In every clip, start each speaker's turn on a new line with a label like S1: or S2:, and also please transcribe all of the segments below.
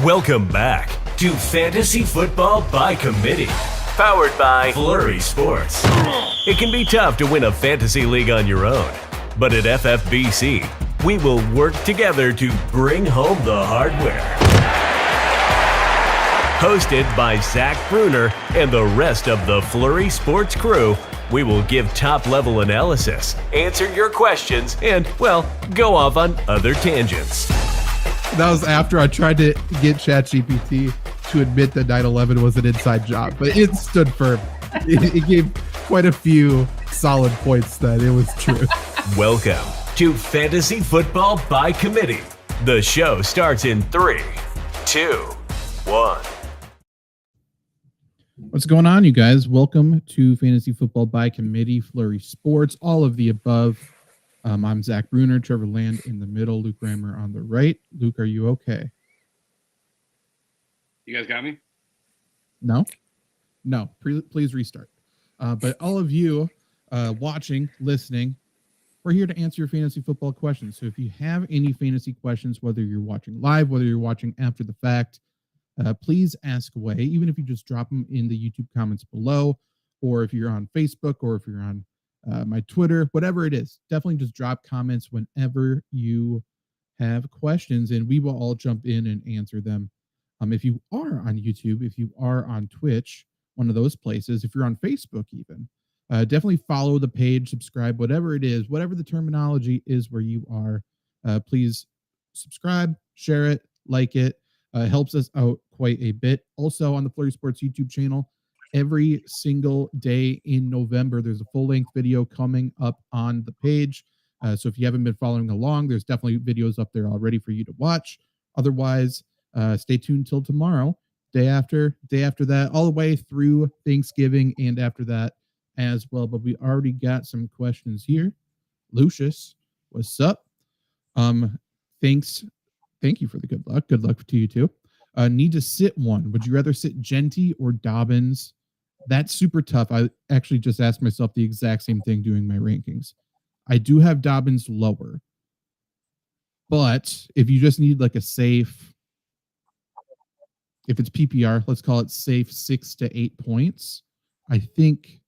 S1: Welcome back to Fantasy Football by Committee, powered by Flurry Sports. It can be tough to win a fantasy league on your own, but at FFBC, we will work together to bring home the hardware. Hosted by Zach Bruner and the rest of the Flurry Sports crew, we will give top-level analysis, answer your questions, and, well, go off on other tangents.
S2: That was after I tried to get ChatGPT to admit that 9/11 was an inside job, but it stood firm. It gave quite a few solid points that it was true.
S1: Welcome to Fantasy Football by Committee. The show starts in 3, 2, 1.
S2: What's going on, you guys? Welcome to Fantasy Football by Committee, Flurry Sports, all of the above. I'm Zach Bruner, Trevor Land in the middle, Luke Rammer on the right. Luke, are you okay?
S3: You guys got me?
S2: No? Please restart. But all of you watching, listening, we're here to answer your fantasy football questions. So if you have any fantasy questions, whether you're watching live, whether you're watching after the fact, please ask away, even if you just drop them in the YouTube comments below, or if you're on Facebook, or if you're on my Twitter, whatever it is. Definitely just drop comments whenever you have questions, and we will all jump in and answer them. If you are on YouTube, if you are on Twitch, one of those places, if you're on Facebook even, definitely follow the page, subscribe, whatever it is, whatever the terminology is where you are. Please subscribe, share it, like it. Helps us out quite a bit. Also on the Flurry Sports YouTube channel, every single day in November, there's a full-length video coming up on the page. So if you haven't been following along, there's definitely videos up there already for you to watch. Otherwise, stay tuned till tomorrow, day after that, all the way through Thanksgiving and after that as well. But we already got some questions here. Lucius, what's up? Thank you for the good luck. Good luck to you too. Need to sit one. Would you rather sit Genty or Dobbins? That's super tough. I actually just asked myself the exact same thing doing my rankings. I do have Dobbins lower. But if you just need like a safe, if it's PPR, let's call it safe 6 to 8 points. I think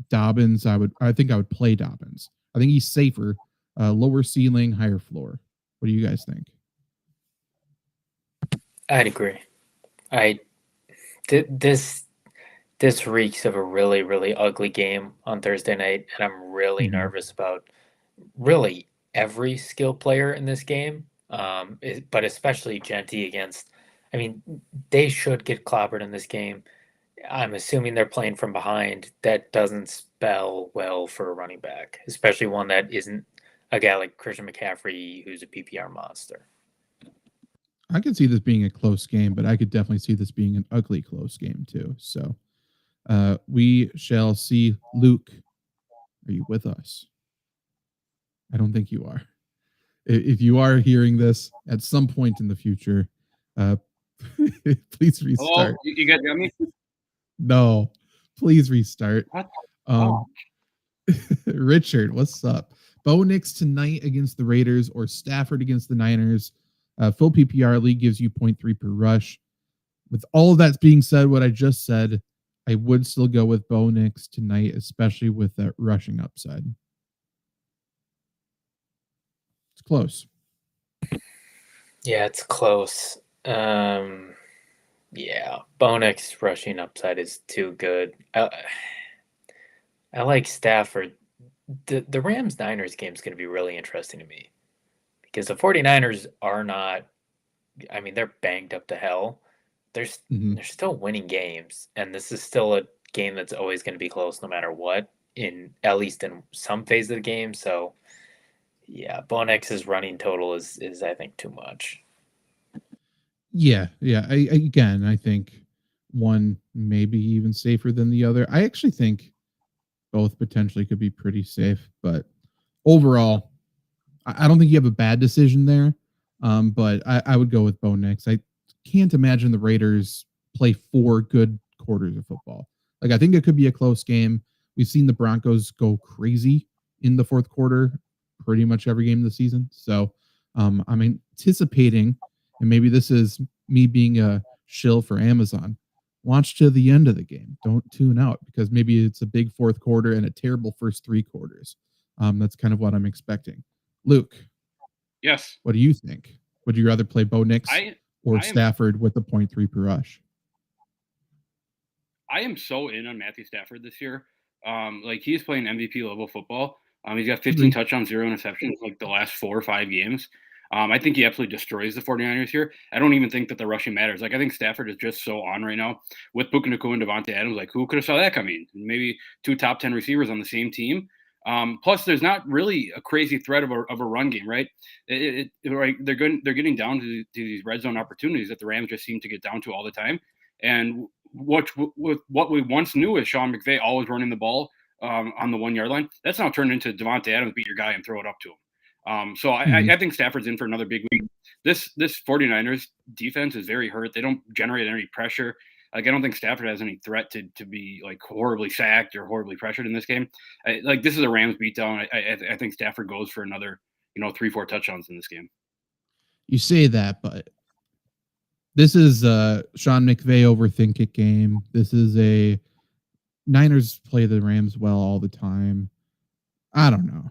S2: Dobbins, I would play Dobbins. I think he's safer, lower ceiling, higher floor. What do you guys think?
S4: I'd agree. This reeks of a really, really ugly game on Thursday night, and I'm really nervous about really every skill player in this game, but especially Genty against. I mean, they should get clobbered in this game. I'm assuming they're playing from behind. That doesn't spell well for a running back, especially one that isn't a guy like Christian McCaffrey, who's a PPR monster.
S2: I could see this being a close game, but I could definitely see this being an ugly close game too. So we shall see. Luke, are you with us? I don't think you are. If you are hearing this at some point in the future, please restart.
S3: Oh, you guys got me?
S2: No, please restart.
S3: What?
S2: Richard, what's up? Bo Nix tonight against the Raiders or Stafford against the Niners? Full PPR league gives you 0.3 per rush. With all of that being said, what I just said, I would still go with Bo Nix tonight, especially with that rushing upside. It's close.
S4: Yeah, it's close. Yeah, Bo Nix rushing upside is too good. I like Stafford. The Rams-Niners game is going to be really interesting to me. Because the 49ers are not, I mean, they're banged up to hell. They're still winning games. And this is still a game that's always going to be close no matter what, at least in some phase of the game. So, yeah, Bo Nix's running total is I think, too much.
S2: Yeah. I think one maybe even safer than the other. I actually think both potentially could be pretty safe. But overall, I don't think you have a bad decision there, but I would go with Bo Nix. I can't imagine the Raiders play 4 good quarters of football. Like, I think it could be a close game. We've seen the Broncos go crazy in the fourth quarter pretty much every game of the season. So I'm anticipating, and maybe this is me being a shill for Amazon, watch to the end of the game. Don't tune out because maybe it's a big fourth quarter and a terrible first 3 quarters. That's kind of what I'm expecting. Luke.
S3: Yes.
S2: What do you think? Would you rather play Bo Nix or Stafford with the 0.3 per rush?
S3: I am so in on Matthew Stafford this year. Like he's playing MVP level football. He's got 15 touchdowns, 0 interceptions like the last 4 or 5 games. I think he absolutely destroys the 49ers here. I don't even think that the rushing matters. Like I think Stafford is just so on right now with Puka Nacua and Devontae Adams. Like who could have saw that coming? Maybe 2 top 10 receivers on the same team. Plus, there's not really a crazy threat of a run game, right? Right, they're getting down to these red zone opportunities that the Rams just seem to get down to all the time. And what we once knew as Sean McVay always running the ball on the 1 yard line, that's now turned into Devontae Adams beat your guy and throw it up to him. So I think Stafford's in for another big week. This 49ers defense is very hurt. They don't generate any pressure. Like I don't think Stafford has any threat to be like horribly sacked or horribly pressured in this game. Like this is a Rams beatdown. I think Stafford goes for another 3-4 touchdowns in this game.
S2: You say that, but this is Sean McVay overthink it game. This is a Niners play the Rams well all the time. I don't know.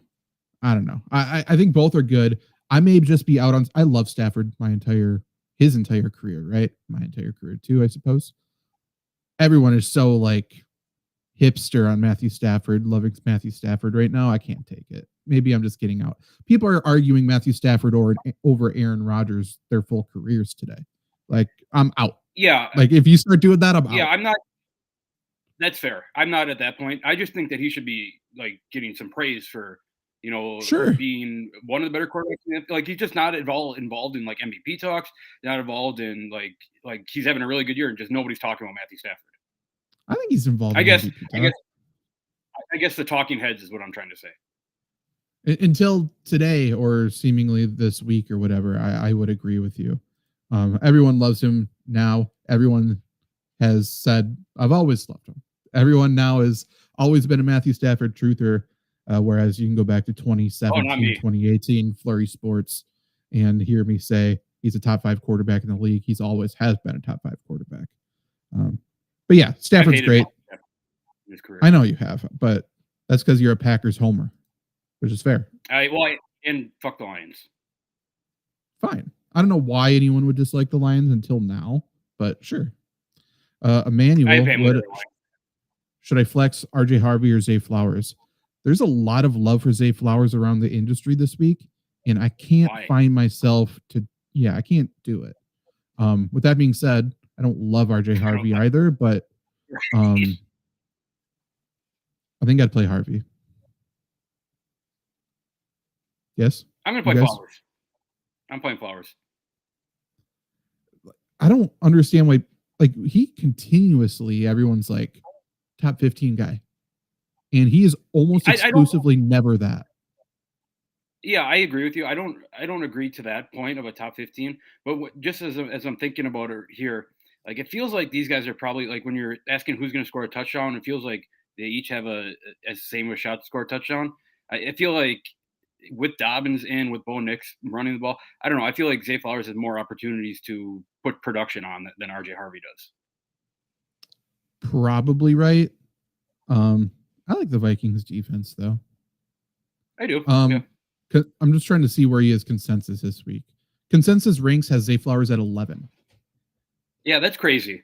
S2: I think both are good. I may just be out on. I love Stafford his entire career, right? My entire career too, I suppose. Everyone is so like hipster on Matthew Stafford, loving Matthew Stafford right now. I can't take it. Maybe I'm just getting out. People are arguing Matthew Stafford over Aaron Rodgers their full careers today. Like I'm out.
S3: Yeah.
S2: Like if you start doing that, I'm out.
S3: Yeah, I'm not. That's fair. I'm not at that point. I just think that he should be like getting some praise for,
S2: sure,
S3: being one of the better quarterbacks. Like he's just not involved in like MVP talks. Not involved in like he's having a really good year and just nobody's talking about Matthew Stafford.
S2: I think he's involved.
S3: I guess the talking heads is what I'm trying to say.
S2: Until today or seemingly this week or whatever, I would agree with you. Everyone loves him now. Everyone has said, I've always loved him. Everyone now has always been a Matthew Stafford truther, whereas you can go back to 2017, 2018, Flurry Sports, and hear me say he's a top 5 quarterback in the league. He's always has been a top 5 quarterback. But yeah, Stafford's great. I know you have, but that's because you're a Packers homer, which is fair.
S3: And fuck the Lions.
S2: Fine. I don't know why anyone would dislike the Lions until now, but sure. Emmanuel, should I flex RJ Harvey or Zay Flowers? There's a lot of love for Zay Flowers around the industry this week, and I can't find myself to. Yeah, I can't do it. With that being said, I don't love RJ Harvey either, but I think I'd play Harvey. Yes?
S3: I'm going to play Flowers. I'm playing Flowers.
S2: I don't understand why, like, he continuously, everyone's like, top 15 guy. And he is almost exclusively never that.
S3: Yeah, I agree with you. I don't agree to that point of a top 15, but just as I'm thinking about it here, like it feels like these guys are probably like when you're asking who's going to score a touchdown, it feels like they each have a same shot to score a touchdown. I feel like with Dobbins in, with Bo Nix running the ball, I don't know. I feel like Zay Flowers has more opportunities to put production on than RJ Harvey does.
S2: Probably right. I like the Vikings defense though.
S3: I do.
S2: Yeah. I'm just trying to see where he is consensus this week. Consensus ranks has Zay Flowers at 11.
S3: Yeah, that's crazy.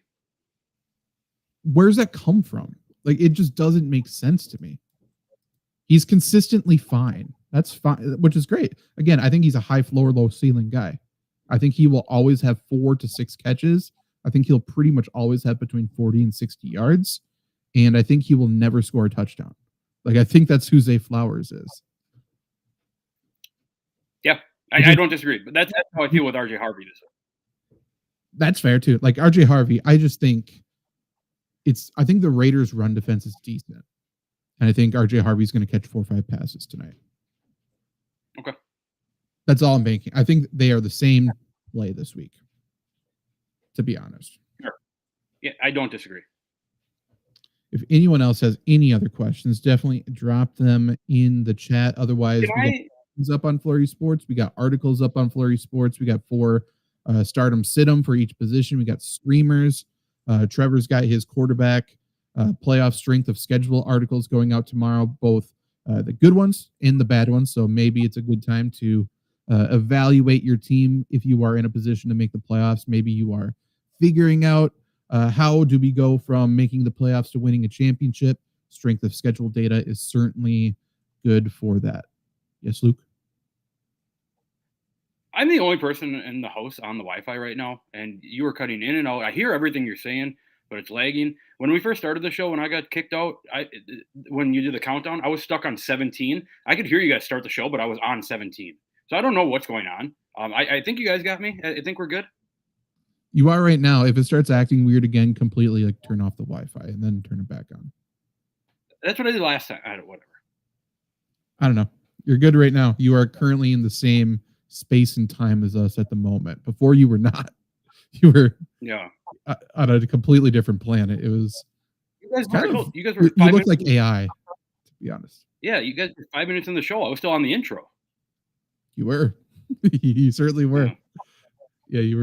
S2: Where's that come from? Like, it just doesn't make sense to me. He's consistently fine. That's fine, which is great. Again, I think he's a high floor, low ceiling guy. I think he will always have 4 to 6 catches. I think he'll pretty much always have between 40 and 60 yards. And I think he will never score a touchdown. Like, I think that's who Zay Flowers is.
S3: Yeah, I don't disagree. But that's how I feel with RJ Harvey this week.
S2: That's fair, too. Like, RJ Harvey, I just think I think the Raiders' run defense is decent. And I think RJ Harvey's going to catch 4 or 5 passes tonight.
S3: Okay.
S2: That's all I'm banking. I think they are the same play this week, to be honest.
S3: Sure. Yeah, I don't disagree.
S2: If anyone else has any other questions, definitely drop them in the chat. Otherwise, we got up on Flurry Sports. We got articles up on Flurry Sports. We got 4 stardom, sit-em for each position. We got streamers. Trevor's got his quarterback playoff strength of schedule articles going out tomorrow, both the good ones and the bad ones. So maybe it's a good time to evaluate your team if you are in a position to make the playoffs. Maybe you are figuring out how do we go from making the playoffs to winning a championship. Strength of schedule data is certainly good for that. Yes, Luke?
S3: I'm the only person in the house on the Wi-Fi right now, and you are cutting in and out. I hear everything you're saying, but it's lagging. When we first started the show, when I got kicked out, when you did the countdown, I was stuck on 17. I could hear you guys start the show, but I was on 17. So I don't know what's going on. I think you guys got me. I think we're good.
S2: You are right now. If it starts acting weird again, completely like turn off the Wi-Fi and then turn it back on.
S3: That's what I did last time. Whatever.
S2: I don't know. You're good right now. You are currently in the same space and time as us at the moment. Before you were not. You were on a completely different planet. It was.
S3: You guys were.
S2: You looked like AI, to be honest.
S3: Yeah, you guys were 5 minutes in the show. I was still on the intro.
S2: You were. You certainly were. Yeah, you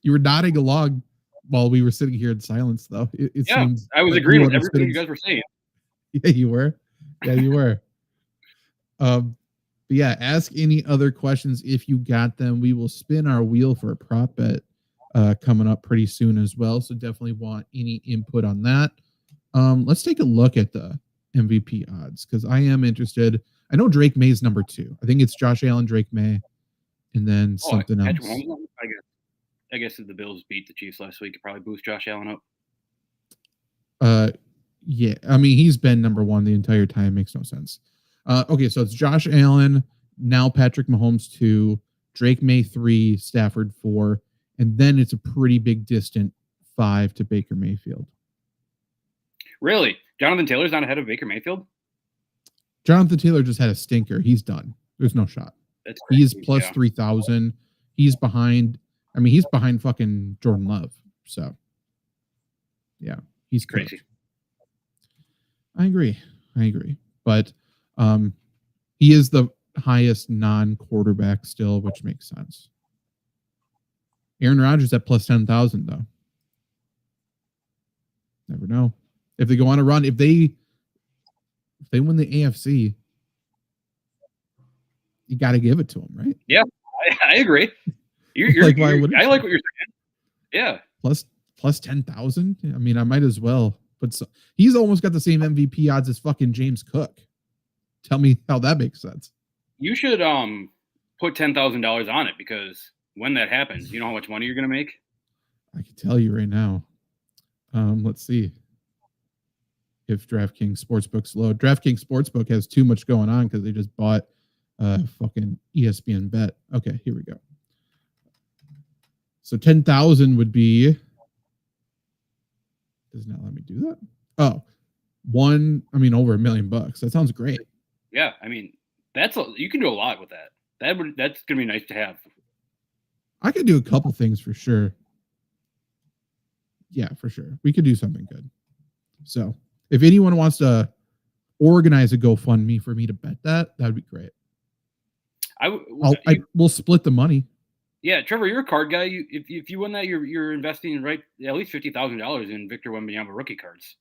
S2: were nodding along while we were sitting here in silence, though. It seems
S3: I was
S2: like
S3: agreeing with everything you guys were saying.
S2: Yeah, you were. Yeah, you were. But yeah, ask any other questions if you got them. We will spin our wheel for a prop bet coming up pretty soon as well. So definitely want any input on that. Let's take a look at the MVP odds because I am interested. I know Drake May's number 2. I think it's Josh Allen, Drake May, and then something else.
S3: I guess if the Bills beat the Chiefs last week, it probably boost Josh Allen
S2: up. Yeah, I mean he's been number 1 the entire time. Makes no sense. Okay, so it's Josh Allen, now Patrick Mahomes 2, Drake May 3, Stafford 4, and then it's a pretty big distant 5 to Baker Mayfield.
S3: Really? Jonathan Taylor's not ahead of Baker Mayfield?
S2: Jonathan Taylor just had a stinker. He's done. There's no shot. He's plus 3,000. He's behind. I mean, he's behind fucking Jordan Love. So, yeah, he's crazy. I agree. But he is the highest non-quarterback still, which makes sense. Aaron Rodgers at plus 10,000 though. Never know. If they go on a run, if they win the AFC, you got to give it to them, right?
S3: Yeah, I agree. I like what you're saying. Yeah.
S2: Plus 10,000. I mean, I might as well. But he's almost got the same MVP odds as fucking James Cook. Tell me how that makes sense.
S3: You should put $10,000 on it because when that happens, you know how much money you're going to make?
S2: I can tell you right now. Let's see if DraftKings Sportsbook's low. DraftKings Sportsbook has too much going on because they just bought fucking ESPN Bet. Okay, here we go. So 10,000 would be. Does not let me do that. Oh, over $1 million. That sounds great.
S3: Yeah, I mean, you can do a lot with that. That's gonna be nice to have.
S2: I could do a couple things for sure. Yeah, for sure. We could do something good. So if anyone wants to organize a GoFundMe for me to bet that would be great. We'll split the money.
S3: Yeah, Trevor, you're a card guy. If you win that, you're investing at least $50,000 in Victor Wembanyama rookie cards.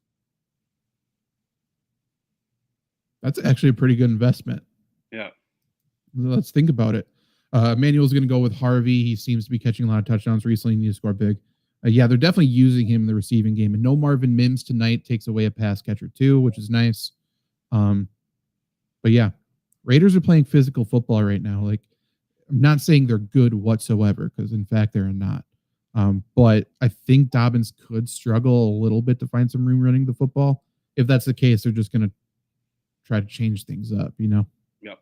S2: That's actually a pretty good investment.
S3: Yeah.
S2: Let's think about it. Emmanuel's going to go with Harvey. He seems to be catching a lot of touchdowns recently. Need to score big. Yeah, they're definitely using him in the receiving game. And no Marvin Mims tonight takes away a pass catcher too, which is nice. But yeah, Raiders are playing physical football right now. Like, I'm not saying they're good whatsoever because, in fact, they're not. But I think Dobbins could struggle a little bit to find some room running the football. If that's the case, they're just going to try to change things up, you know?
S3: Yep.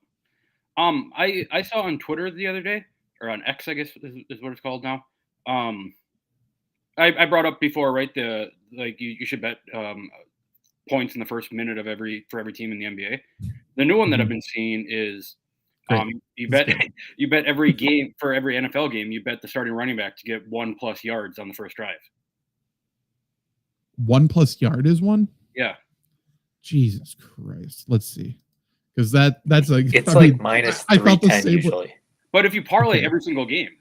S3: I saw on Twitter the other day, or on X, I guess is what it's called now. I brought up before, right? You should bet points in the first minute of every team in the NBA. The new one that I've been seeing is you bet every game for every NFL game, you bet the starting running back to get 1+ yards on the first drive.
S2: 1+ yard is one?
S3: Yeah.
S2: Jesus Christ. Let's see. Because that's like
S4: it's like minus 310 usually.
S3: But if you parlay every single game.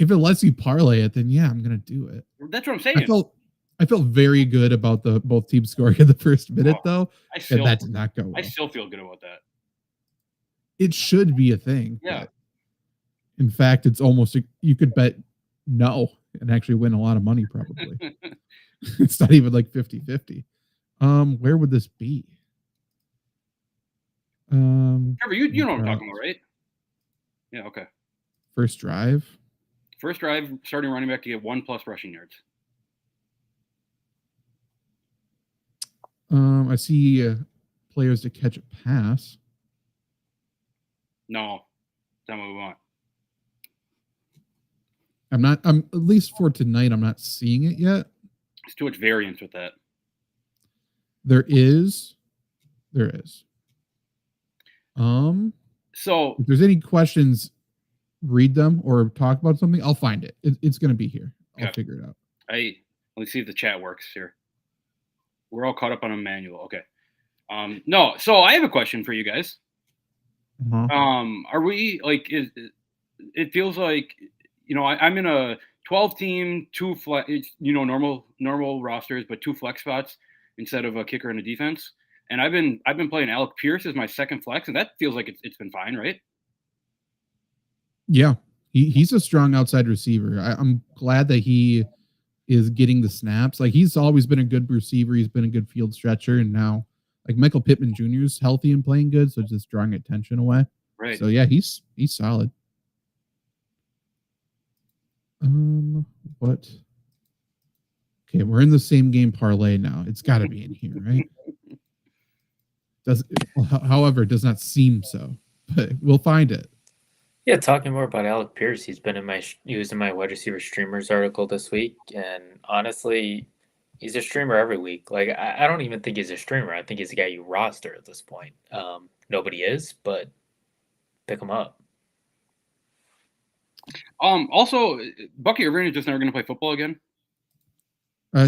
S2: If it lets you parlay it, then yeah, I'm gonna do it.
S3: That's what I'm saying.
S2: I felt very good about both teams scoring in the first minute, though, and that did not go well.
S3: I still feel good about that.
S2: It should be a thing.
S3: Yeah.
S2: In fact, it's almost you could bet no and actually win a lot of money probably. It's not even like 50-50. Where would this be?
S3: Trevor, you know what I'm talking about, right? Yeah, okay.
S2: First drive, starting running back to get 1+ rushing yards. I see players to catch a pass.
S3: No, that's not what we want.
S2: I'm at least for tonight, I'm not seeing it yet.
S3: There's too much variance with that.
S2: There is.
S3: So
S2: if there's any questions, read them or talk about something. I'll find it. It's going to be here. I'll figure it out.
S3: Let me see if the chat works here. We're all caught up on a manual. Okay. No. So I have a question for you guys. Are we like? It feels like I'm in a 12-team, 2 flex, normal rosters, but 2 flex spots instead of a kicker and a defense. And I've been playing Alec Pierce as my second flex, and that feels like it's been fine, right?
S2: Yeah, he's a strong outside receiver. I'm glad that he is getting the snaps. Like, he's always been a good receiver. He's been a good field stretcher, and now like Michael Pittman Jr. is healthy and playing good, so just drawing attention away.
S3: Right.
S2: So yeah, he's solid. What? Okay, we're in the same game parlay now. It's got to be in here, right? However, it does not seem so, but we'll find it.
S4: Yeah, talking more about Alec Pierce, he was in my wide receiver streamers article this week, and honestly, he's a streamer every week. Like, I don't even think he's a streamer. I think he's a guy you roster at this point. Nobody is, but pick him up.
S3: Also, Bucky Irvin is just never going to play football again.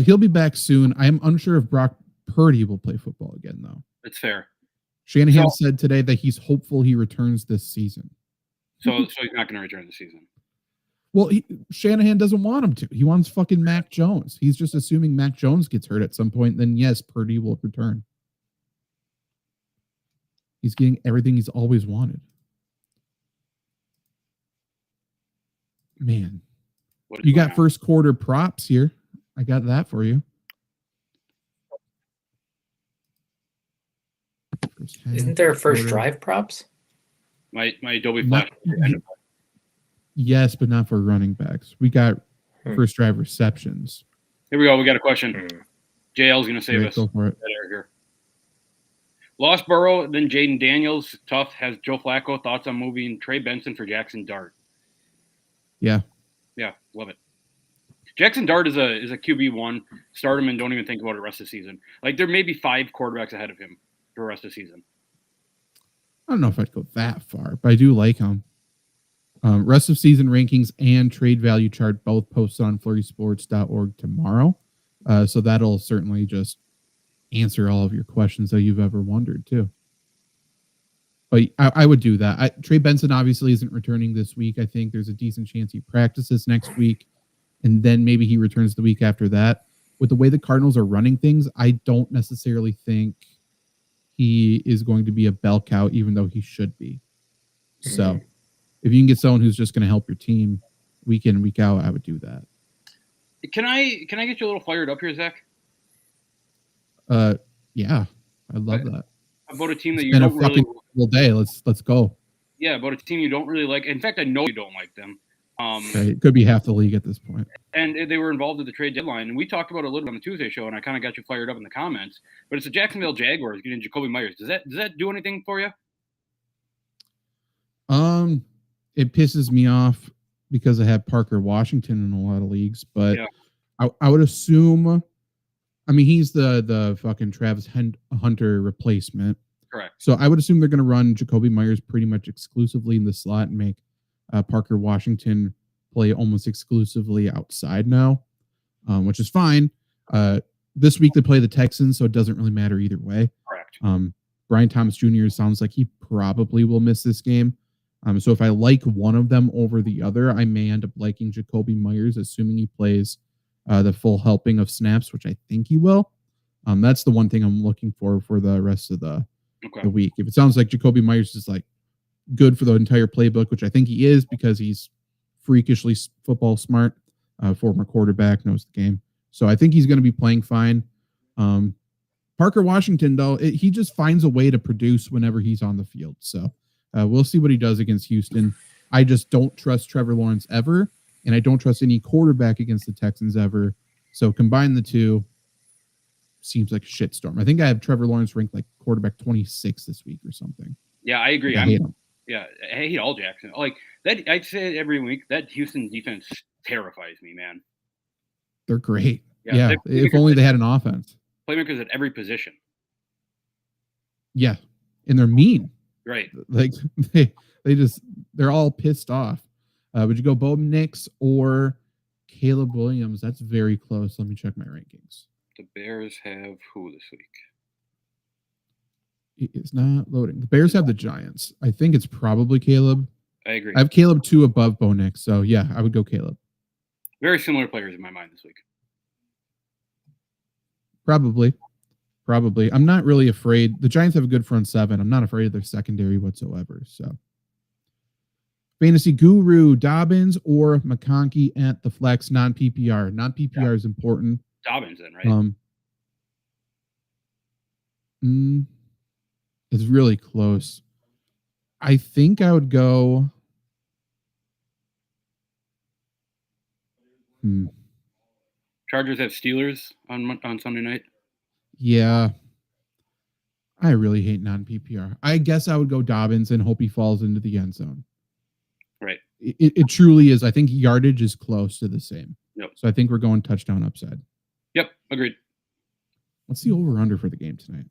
S2: He'll be back soon. I am unsure if Brock Purdy will play football again, though.
S3: That's fair.
S2: Shanahan said today that he's hopeful he returns this season.
S3: So he's not going to return this season.
S2: Well, Shanahan doesn't want him to. He wants fucking Mac Jones. He's just assuming Mac Jones gets hurt at some point. Then yes, Purdy will return. He's getting everything he's always wanted. Man, you got first quarter props here. I got that for you.
S4: Isn't there first drive props?
S3: My Adobe Flash.
S2: Yes, but not for running backs. We got first drive receptions.
S3: Here we go. We got a question. JL's going to save us.
S2: Go for it.
S3: Here. Lost Burrow, then Jaden Daniels. Tough. Has Joe Flacco thoughts on moving Trey Benson for Jackson Dart?
S2: Yeah,
S3: love it. Jackson Dart is a QB1. Start him and don't even think about it the rest of the season. Like, there may be 5 quarterbacks ahead of him for the rest of the season.
S2: I don't know if I'd go that far, but I do like him. Rest of season rankings and trade value chart both posted on flurrysports.org tomorrow. So that'll certainly just answer all of your questions that you've ever wondered too. But I would do that. Trey Benson obviously isn't returning this week. I think there's a decent chance he practices next week, and then maybe he returns the week after that. With the way the Cardinals are running things, I don't necessarily think he is going to be a bell cow, even though he should be. So if you can get someone who's just going to help your team week in, week out, I would do that.
S3: Can I get you a little fired up here, Zach?
S2: Yeah, I love that.
S3: About a team that you
S2: don't
S3: don't really.
S2: Day. Let's go.
S3: Yeah, about a team you don't really like. In fact, I know you don't like them.
S2: Right. It could be half the league at this point.
S3: And they were involved at the trade deadline, and we talked about it a little bit on the Tuesday show, and I kind of got you fired up in the comments. But it's the Jacksonville Jaguars getting Jacoby Myers. Does that do anything for you?
S2: It pisses me off because I have Parker Washington in a lot of leagues, but yeah. I would assume. I mean, he's the fucking Travis Hunter replacement.
S3: Correct.
S2: So I would assume they're going to run Jacoby Myers pretty much exclusively in the slot and make Parker Washington play almost exclusively outside now, which is fine. This week they play the Texans, so it doesn't really matter either way.
S3: Correct.
S2: Brian Thomas Jr. sounds like he probably will miss this game. So if I like one of them over the other, I may end up liking Jakobi Meyers, assuming he plays the full helping of snaps, which I think he will. That's the one thing I'm looking for the rest of the week. If it sounds like Jakobi Meyers is like good for the entire playbook, which I think he is because he's freakishly football smart, former quarterback, knows the game. So I think he's going to be playing fine. Parker Washington, though, he just finds a way to produce whenever he's on the field. So we'll see what he does against Houston. I just don't trust Trevor Lawrence ever, and I don't trust any quarterback against the Texans ever. So combine the two, seems like a shitstorm. I think I have Trevor Lawrence ranked like quarterback 26 this week or something.
S3: Yeah, I agree.
S2: I hate him.
S3: Yeah, I hate all Jackson. Like that, I say it every week. That Houston defense terrifies me, man.
S2: They're great. Yeah, if only they had an offense.
S3: Playmakers at every position.
S2: Yeah, and they're mean.
S3: Right.
S2: Like they're all pissed off. Would you go Bo Nix or Caleb Williams? That's very close. Let me check my rankings.
S3: The Bears have who this week?
S2: It's not loading. The Bears have the Giants. I think it's probably Caleb.
S3: I agree.
S2: I have Caleb 2 above Bo Nix. So yeah, I would go Caleb.
S3: Very similar players in my mind this week.
S2: Probably. I'm not really afraid. The Giants have a good front seven. I'm not afraid of their secondary whatsoever. So, fantasy guru Dobbins or McConkey at the flex, non-PPR. Non-PPR is important.
S3: Dobbins, then, right?
S2: It's really close. I think I would go.
S3: Chargers have Steelers on Sunday night.
S2: Yeah. I really hate non-PPR. I guess I would go Dobbins and hope he falls into the end zone.
S3: Right.
S2: It truly is. I think yardage is close to the same.
S3: Yep.
S2: So I think we're going touchdown upside.
S3: Yep. Agreed.
S2: What's the over-under for the game tonight?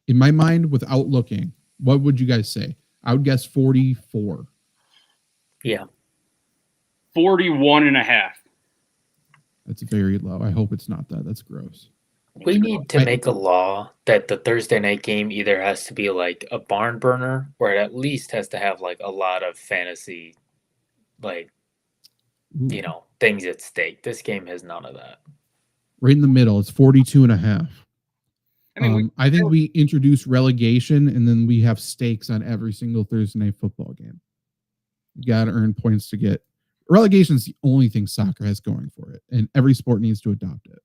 S2: In my mind, without looking, what would you guys say? I would guess 44.
S4: Yeah.
S3: 41.5.
S2: That's very low. I hope it's not that. That's gross.
S4: We need to make a law that the Thursday night game either has to be like a barn burner or it at least has to have like a lot of fantasy, like, things at stake. This game has none of that.
S2: Right in the middle. It's 42.5. I think we introduce relegation and then we have stakes on every single Thursday night football game. You got to earn points to get. Relegation is the only thing soccer has going for it, and every sport needs to adopt it.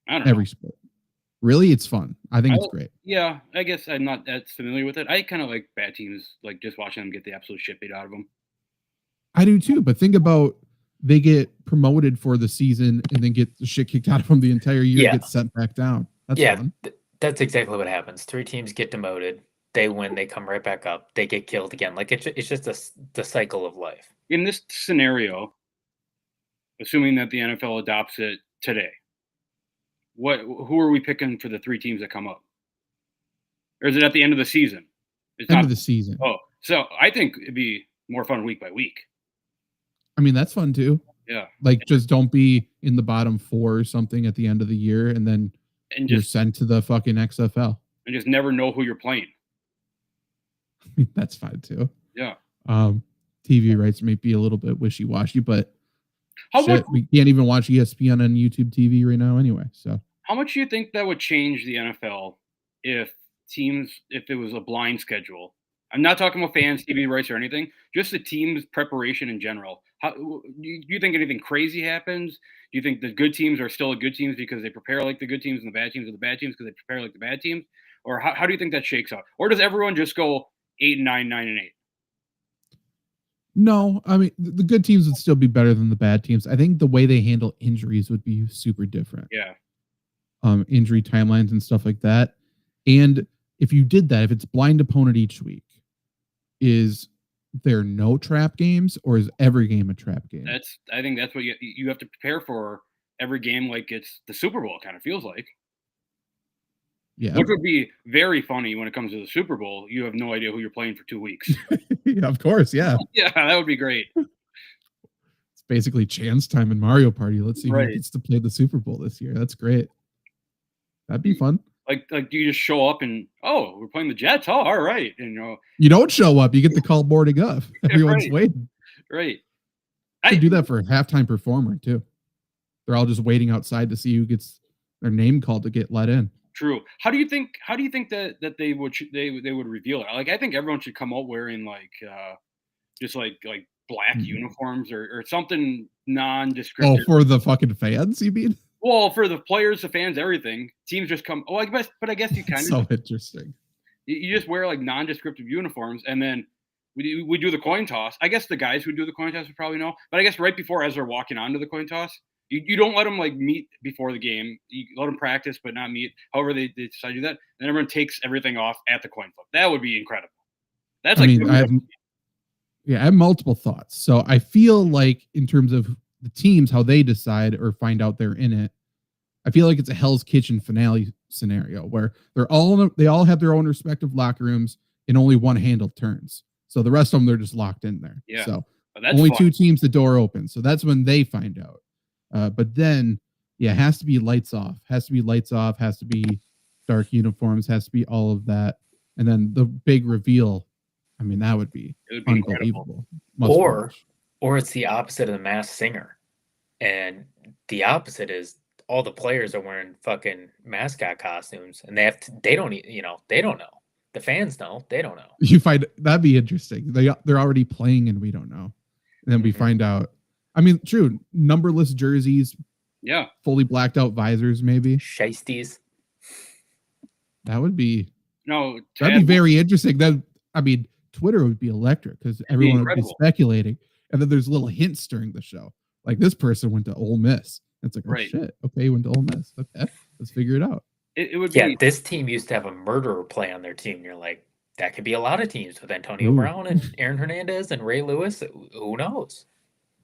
S3: I don't know.
S2: Every sport. Really, it's fun. I think it's great.
S3: Yeah, I guess I'm not that familiar with it. I kind of like bad teams, like just watching them get the absolute shit beat out of them.
S2: I do too, but think about they get promoted for the season and then get the shit kicked out of them the entire year, get sent back down. That's fun.
S4: That's exactly what happens. 3 teams get demoted. They win. They come right back up. They get killed again. Like it's just the cycle of life.
S3: In this scenario, assuming that the NFL adopts it today, who are we picking for the 3 teams that come up? Or is it at the end of the season?
S2: It's end of the season.
S3: Oh, so I think it'd be more fun week by week.
S2: I mean, that's fun too.
S3: Yeah.
S2: Like just don't be in the bottom 4 or something at the end of the year and then you're sent to the fucking XFL.
S3: And just never know who you're playing.
S2: That's fine too.
S3: Yeah.
S2: TV rights may be a little bit wishy-washy, but we can't even watch ESPN on YouTube TV right now anyway. So
S3: how much do you think that would change the NFL if it was a blind schedule? I'm not talking about fans, TV rights or anything, just the team's preparation in general. Do you think anything crazy happens? Do you think the good teams are still good teams because they prepare like the good teams and the bad teams are the bad teams because they prepare like the bad teams? Or how do you think that shakes out? Or does everyone just go 8-9, 9-8?
S2: No, I mean, the good teams would still be better than the bad teams. I think the way they handle injuries would be super different.
S3: Yeah.
S2: Injury timelines and stuff like that. And if you did that, if it's blind opponent each week, is there no trap games or is every game a trap game?
S3: I think that's what you have to prepare for every game like it's the Super Bowl, it kind of feels like.
S2: Yeah.
S3: Which would be very funny when it comes to the Super Bowl. You have no idea who you're playing for 2 weeks.
S2: Yeah, of course. Yeah.
S3: Yeah, that would be great.
S2: It's basically chance time in Mario Party. Let's see who gets to play the Super Bowl this year. That's great. That'd be fun.
S3: Like do you just show up and we're playing the Jets? Oh, all right, and
S2: you don't show up, you get the call boarding up. Everyone's
S3: right.
S2: waiting.
S3: Right.
S2: Should do that for a halftime performer too. They're all just waiting outside to see who gets their name called to get let in.
S3: True. How do you think that they would reveal it? Like I think everyone should come out wearing like just like black uniforms or something nondescript.
S2: Oh, for the fucking fans, you mean?
S3: Well, for the players, the fans, everything. Teams just come. Oh, I guess you kind of
S2: so interesting.
S3: You just wear like nondescriptive uniforms, and then we do the coin toss. I guess the guys who do the coin toss would probably know. But I guess right before, as they're walking onto the coin toss, you don't let them like meet before the game. You let them practice, but not meet. However, they decide to do that. Then everyone takes everything off at the coin flip. That would be incredible. That's like.
S2: I have multiple thoughts. So I feel like in terms of the teams, how they decide or find out they're in it, I feel like it's a Hell's Kitchen finale scenario where they all have their own respective locker rooms and only one handle turns. So the rest of them, they're just locked in there.
S3: Yeah.
S2: So only fun. 2 teams, the door opens. So that's when they find out. But then, it has to be lights off. Has to be dark uniforms. Has to be all of that. And then the big reveal. I mean, that would be unbelievable.
S4: Or it's the opposite of the Masked Singer. And the opposite is all the players are wearing fucking mascot costumes and they don't know. The fans know, they don't know.
S2: You find that'd be interesting. They're already playing and we don't know. And then we find out. I mean, true, numberless jerseys.
S3: Yeah.
S2: Fully blacked out visors, maybe.
S4: Shiesties.
S2: That would be
S3: that'd
S2: be very interesting. Twitter would be electric because everyone would be speculating. And then there's little hints during the show. Like this person went to Ole Miss. It's like, oh shit. Okay, he went to Ole Miss. Okay, let's figure it out.
S3: It would be.
S4: This team used to have a murderer play on their team. You're like, that could be a lot of teams with Antonio Brown and Aaron Hernandez and Ray Lewis. Who knows?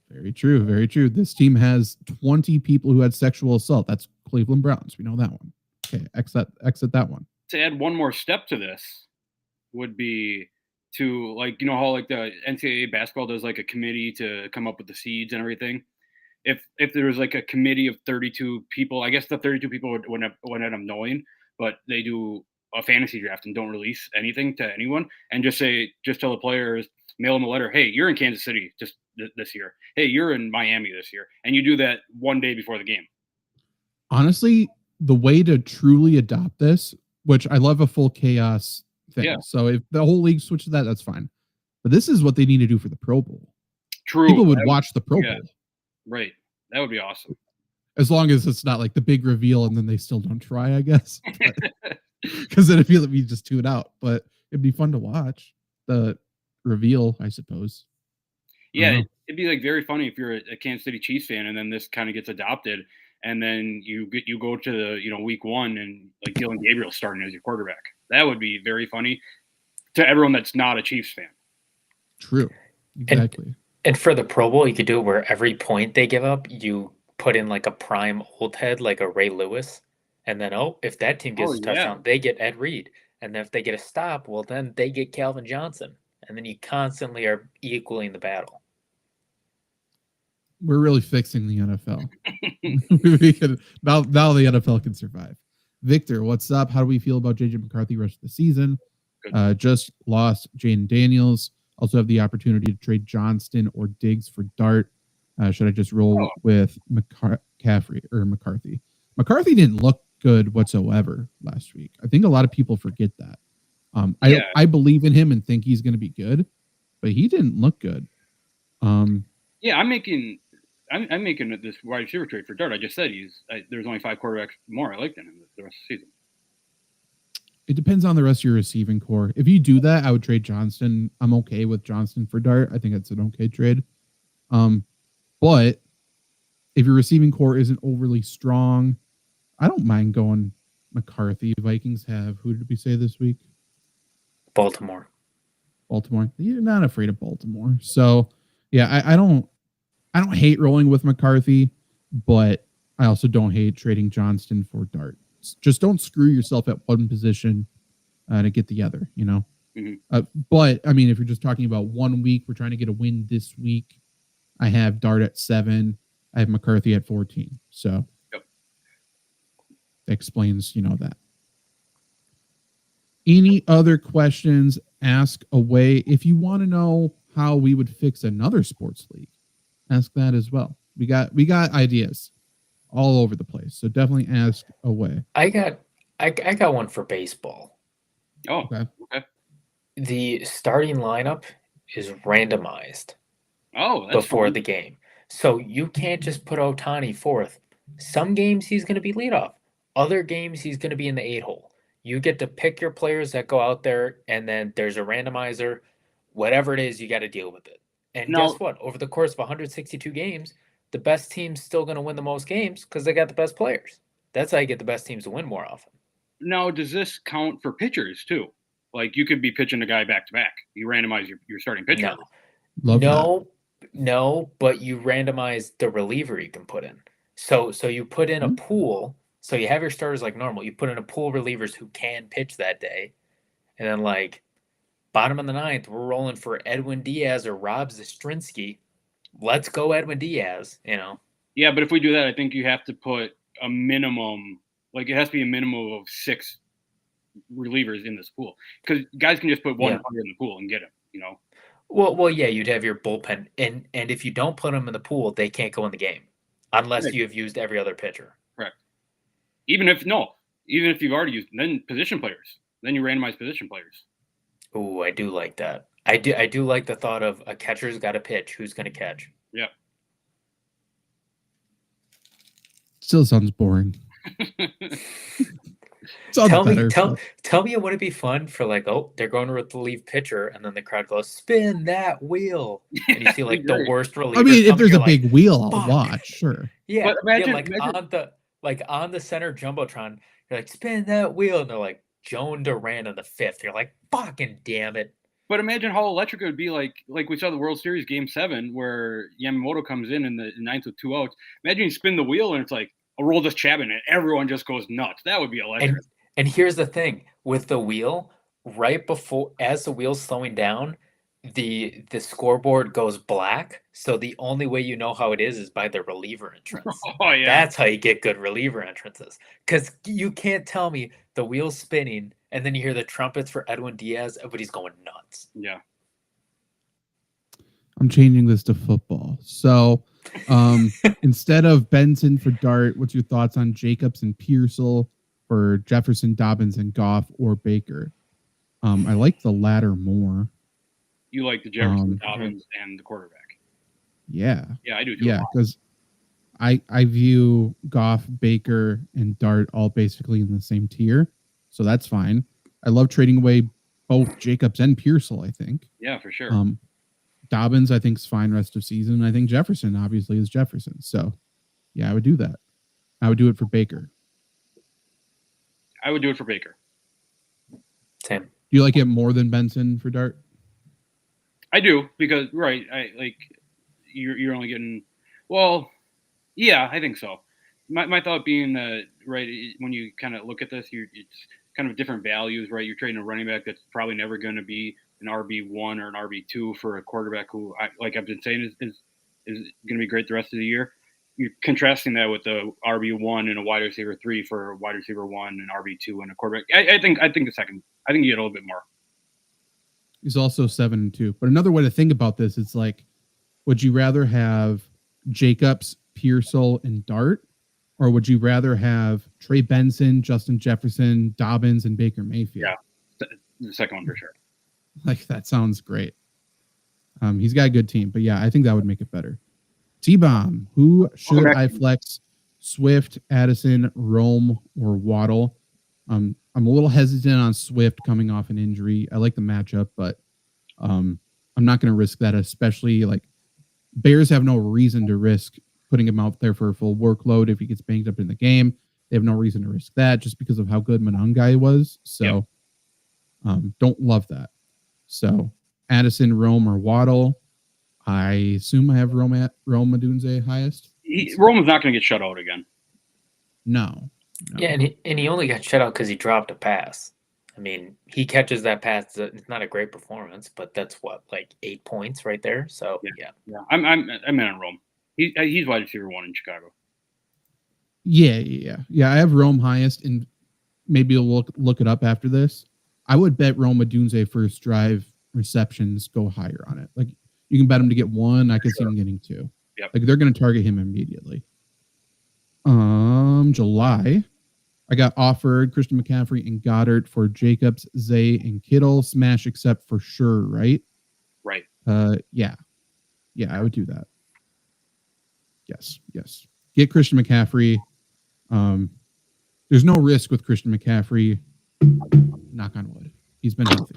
S2: Very true. Very true. This team has 20 people who had sexual assault. That's Cleveland Browns. We know that one. Okay, exit that one.
S3: To add one more step to this would be to how like the NCAA basketball does like a committee to come up with the seeds and everything. If there was like a committee of 32 people, I guess the 32 people would end up knowing, but they do a fantasy draft and don't release anything to anyone and just tell the players, mail them a letter. Hey, you're in Kansas City just this year. Hey, you're in Miami this year. And you do that one day before the game.
S2: Honestly, the way to truly adopt this, which I love a full chaos thing. Yeah. So if the whole league switches that, that's fine. But this is what they need to do for the Pro Bowl. True. People would watch the Pro Bowl.
S3: Right. That would be awesome.
S2: As long as it's not like the big reveal and then they still don't try, I guess. Because then it'd be just tune out. But it'd be fun to watch the reveal, I suppose.
S3: Yeah, it'd be like very funny if you're a Kansas City Chiefs fan and then this kind of gets adopted and then you go to the week 1 and like Dylan Gabriel starting as your quarterback. That would be very funny to everyone that's not a Chiefs fan.
S2: True. Exactly.
S4: And for the Pro Bowl, you could do it where every point they give up, you put in like a prime old head, like a Ray Lewis. And then, if that team gets a touchdown, they get Ed Reed. And then if they get a stop, well, then they get Calvin Johnson. And then you constantly are equaling the battle.
S2: We're really fixing the NFL. now the NFL can survive. Victor, what's up? How do we feel about J.J. McCarthy rest of the season? Just lost Jaden Daniels. Also have the opportunity to trade Johnston or Diggs for Dart. Should I just roll with McCaffrey or McCarthy? McCarthy didn't look good whatsoever last week. I think a lot of people forget that. I believe in him and think he's going to be good, but he didn't look good.
S3: I'm making this wide receiver trade for Dart. I just said there's only 5 quarterbacks more I like than him the rest of the season.
S2: It depends on the rest of your receiving core. If you do that, I would trade Johnston. I'm okay with Johnston for Dart. I think it's an okay trade. But if your receiving core isn't overly strong, I don't mind going McCarthy. Vikings have, who did we say this week?
S4: Baltimore.
S2: You're not afraid of Baltimore. So yeah, I don't hate rolling with McCarthy, but I also don't hate trading Johnston for Dart. Just don't screw yourself at one position to get the other, Mm-hmm. But I mean, if you're just talking about 1 week, we're trying to get a win this week. I have Dart at 7. I have McCarthy at 14. So that explains, that. Any other questions, ask away. If you want to know how we would fix another sports league, ask that as well. We got ideas all over the place. So definitely ask away.
S4: I got one for baseball.
S3: Oh,
S2: Okay.
S4: The starting lineup is randomized
S3: that's
S4: before
S3: fun.
S4: the game. So you can't just put Ohtani fourth. Some games he's going to be leadoff. Other games he's going to be in the 8-hole. You get to pick your players that go out there, and then there's a randomizer. Whatever it is, you got to deal with it. And guess what? Over the course of 162 games, the best team's still going to win the most games because they got the best players. That's how you get the best teams to win more often.
S3: Now, does this count for pitchers too? Like you could be pitching a guy back to back. You randomize your starting pitcher.
S4: No, but you randomize the reliever you can put in. So you put in a pool. So you have your starters like normal. You put in a pool of relievers who can pitch that day. And then like bottom of the ninth, we're rolling for Edwin Diaz or Rob Zastrinski. Let's go Edwin Diaz,
S3: Yeah, but if we do that, I think you have to put a minimum, like it has to be a minimum of 6 relievers in this pool. Because guys can just put one player in the pool and get him,
S4: Well, yeah, you'd have your bullpen. And if you don't put them in the pool, they can't go in the game unless you have used every other pitcher.
S3: Correct. Even if you've already used, then position players. Then you randomize position players.
S4: Ooh, I do like that. I do like the thought of a catcher's got to pitch. Who's going to catch?
S3: Yeah.
S2: Still sounds boring.
S4: Tell me, it wouldn't be fun for like, oh, they're going with the lead pitcher, and then the crowd goes, spin that wheel, and you see like the worst reliever.
S2: I mean, if there's a big wheel, I'll watch. Sure.
S4: Yeah, but imagine on the center jumbotron, you're like, spin that wheel, and they're like Joan Duran in the 5th. You're like, fucking damn it.
S3: But imagine how electric it would be, like we saw the World Series Game 7 where Yamamoto comes in the 9th with 2 outs. Imagine you spin the wheel and it's like a roll this Chapman and everyone just goes nuts. That would be electric.
S4: And here's the thing with the wheel, right before as the wheel's slowing down, the scoreboard goes black. So the only way you know how it is by the reliever entrance.
S3: Oh yeah,
S4: that's how you get good reliever entrances. Because you can't tell me the wheel's spinning and then you hear the trumpets for Edwin Diaz. Everybody's going nuts.
S3: Yeah.
S2: I'm changing this to football. So instead of Benson for Dart, what's your thoughts on Jacobs and Pearsall for Jefferson, Dobbins, and Goff or Baker? I like the latter more.
S3: You like the Jefferson, Dobbins, and the quarterback.
S2: Yeah.
S3: Yeah, I do too.
S2: Yeah, because I view Goff, Baker, and Dart all basically in the same tier. So that's fine. I love trading away both Jacobs and Pearsall, I think.
S3: Yeah, for sure.
S2: Dobbins, I think, is fine rest of season. I think Jefferson, obviously, is Jefferson. So, yeah, I would do that. I would do it for Baker.
S3: I would do it for Baker.
S4: Same.
S2: Do you like it more than Benson for Dart?
S3: I do, because you're only getting, well, yeah, I think so. My thought being that, right, when you kind of look at this, it's kind of different values, right? You're trading a running back that's probably never going to be an RB1 or an RB2 for a quarterback who, like I've been saying, is going to be great the rest of the year. You're contrasting that with the RB1 and a wide receiver 3 for a wide receiver 1 and RB2 and a quarterback. I think the second. I think you get a little bit more.
S2: He's also 7-2. But another way to think about this is like, would you rather have Jacobs, Pearsall, and Dart, or would you rather have Trey Benson, Justin Jefferson, Dobbins, and Baker Mayfield?
S3: Yeah, the second one for sure.
S2: Like, that sounds great. He's got a good team, but yeah, I think that would make it better. T-Bomb, who should I flex? Swift, Addison, Rome, or Waddle? I'm a little hesitant on Swift coming off an injury. I like the matchup, but I'm not going to risk that, especially like Bears have no reason to risk putting him out there for a full workload if he gets banged up in the game. They have no reason to risk that just because of how good Monangai was. So don't love that. So Addison, Rome, or Waddle. I assume I have Rome Odunze highest.
S3: Rome is not going to get shut out again.
S2: No.
S4: Yeah, and he only got shut out because he dropped a pass. I mean, he catches that pass. It's not a great performance, but that's what, like 8 points right there. So yeah.
S3: I'm in on Rome. He's wide receiver 1 in Chicago.
S2: Yeah. I have Rome highest, and maybe you'll look it up after this. I would bet Rome Odunze first drive receptions go higher on it. Like you can bet him to get 1. I could see him getting 2.
S3: Yep.
S2: Like they're going to target him immediately. July, I got offered Christian McCaffrey and Goddard for Jacobs, Zay, and Kittle. Smash accept for sure, right?
S3: Right.
S2: Yeah, I would do that. Yes. Get Christian McCaffrey. There's no risk with Christian McCaffrey. Knock on wood. He's been healthy.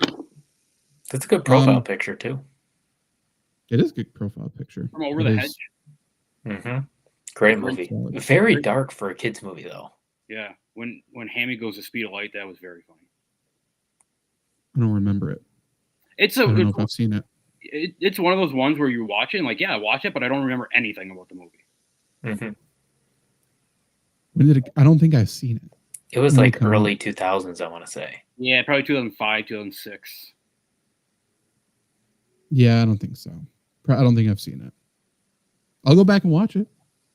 S4: That's a good profile picture too.
S2: It is a good profile picture.
S3: From Over the Hedge.
S4: Mm-hmm. Great movie. Very dark for a kid's movie though.
S3: Yeah. When Hammy goes the speed of light, that was very funny.
S2: I don't remember it.
S3: I don't
S2: know if I've seen it.
S3: It's one of those ones where you watch it and like, yeah, I watch it, but I don't remember anything about the movie.
S4: Mm-hmm.
S2: When did it? I don't think I've seen it.
S4: It was like early 2000s, I want to say.
S3: Yeah, probably 2005, 2006.
S2: Yeah, I don't think so. I don't think I've seen it. I'll go back and watch it.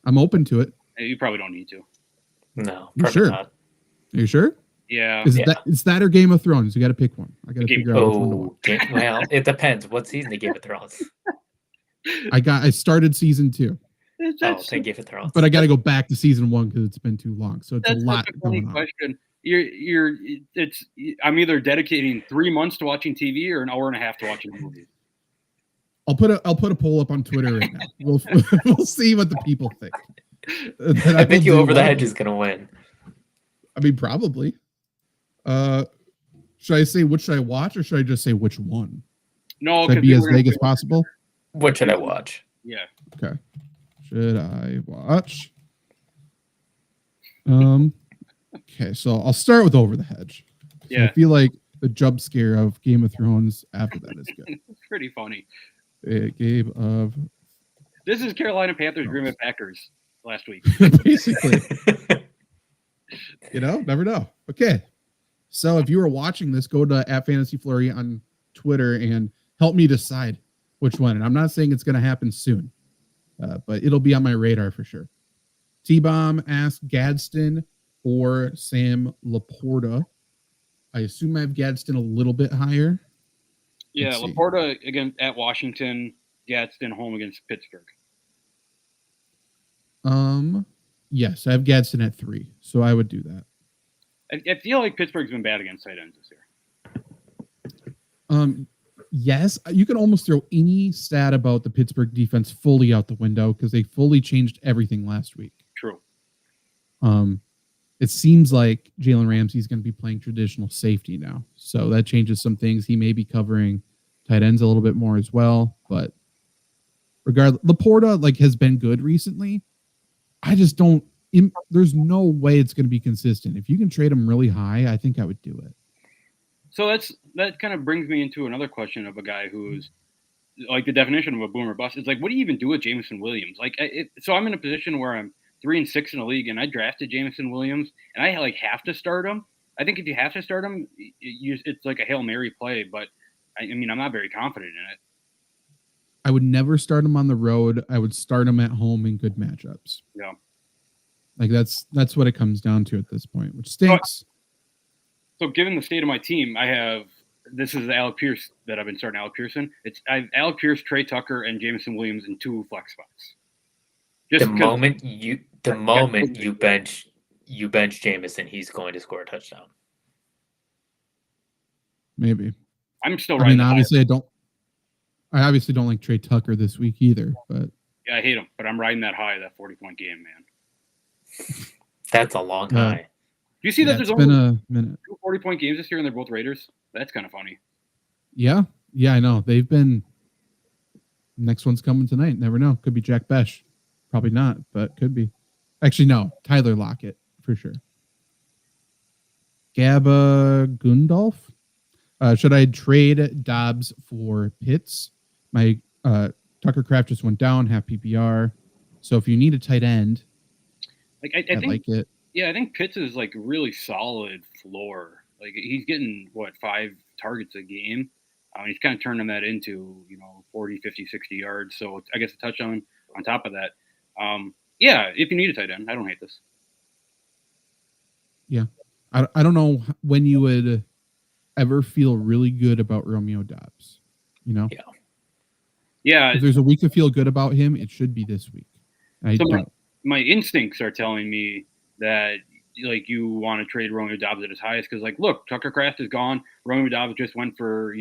S2: I'm open to it.
S3: You probably don't need to.
S4: No,
S2: you sure?
S4: Not.
S2: Are you sure?
S3: Yeah.
S2: It's that or Game of Thrones? You got to pick one. I got to figure out which one to watch.
S4: Well, it depends. What season of Game of Thrones?
S2: I started season 2.
S4: Then Game of Thrones.
S2: But I got to go back to season 1 because it's been too long. So it's a lot going on.
S3: Question. I'm either dedicating 3 months to watching TV or an hour and a half to watching a movie.
S2: I'll put a poll up on Twitter right now. We'll see what the people think.
S4: I think you Over the Hedge is gonna win.
S2: I mean, probably. Should I say which should I watch, or should I just say which one?
S3: No,
S2: should I be as vague as possible?
S4: What should I watch?
S3: Yeah.
S2: Okay. Should I watch? Okay, so I'll start with Over the Hedge.
S3: Yeah.
S2: I feel like the jump scare of Game of Thrones after that is good.
S3: It's pretty funny.
S2: Game of.
S3: This is Carolina Panthers, Green Bay Packers last week.
S2: Basically. Never know. Okay. So if you were watching this, go to @FantasyFlurry on Twitter and help me decide which one. And I'm not saying it's going to happen soon, but it'll be on my radar for sure. T-Bomb asked Gadsden or Sam Laporta. I assume I have Gadsden a little bit higher.
S3: Yeah, Laporta again at Washington, Gadsden home against Pittsburgh.
S2: Yes, I have Gadsden at 3, so I would do that.
S3: I feel like Pittsburgh's been bad against tight ends this year.
S2: Yes, you can almost throw any stat about the Pittsburgh defense fully out the window because they fully changed everything last week.
S3: True.
S2: It seems like Jalen Ramsey's going to be playing traditional safety now, so that changes some things. He may be covering tight ends a little bit more as well, but regardless, Laporta has been good recently. I just don't. There's no way it's going to be consistent. If you can trade him really high, I think I would do it.
S3: So that kind of brings me into another question of a guy who's like the definition of a boomer bust. It's like, what do you even do with Jameson Williams? So I'm in a position where I'm 3-6 in the league, and I drafted Jameson Williams, and I have to start him. I think if you have to start him, it's like a Hail Mary play. But I mean, I'm not very confident in it.
S2: I would never start him on the road. I would start him at home in good matchups.
S3: Yeah.
S2: That's what it comes down to at this point, which stinks.
S3: So given the state of my team, this is Alec Pierce that I've been starting Alec Pearson. I have Alec Pierce, Trey Tucker, and Jameson Williams in 2 flex spots.
S4: The moment you bench Jameson, he's going to score a touchdown.
S2: Maybe.
S3: I'm still
S2: right. I mean, obviously I obviously don't like Trey Tucker this week either, but
S3: yeah, I hate him, but I'm riding that high, that 40-point game, man.
S4: That's a long high.
S3: Do you see that there's
S2: only
S3: a minute. 2 40-point games this year, and they're both Raiders? That's kind of funny.
S2: Yeah, I know. They've been. Next one's coming tonight. Never know. Could be Jack Besh. Probably not, but could be. Actually, no. Tyler Lockett for sure. Gabba Gundolf. Should I trade Dobbs for Pitts? My Tucker Kraft just went down, half PPR. So if you need a tight end,
S3: I think,
S2: like it.
S3: Yeah, I think Pitts is really solid floor. He's getting 5 targets a game. He's kind of turning that into 40, 50, 60 yards. So I guess a touchdown on top of that. Yeah, if you need a tight end, I don't hate this.
S2: Yeah, I don't know when you would. ever feel really good about Romeo Doubs. You know?
S3: Yeah.
S2: If there's a week to feel good about him, it should be this week. I don't.
S3: My instincts are telling me that like you want to trade Romeo Doubs at his highest because like look, Tucker Kraft is gone. Romeo Doubs just went for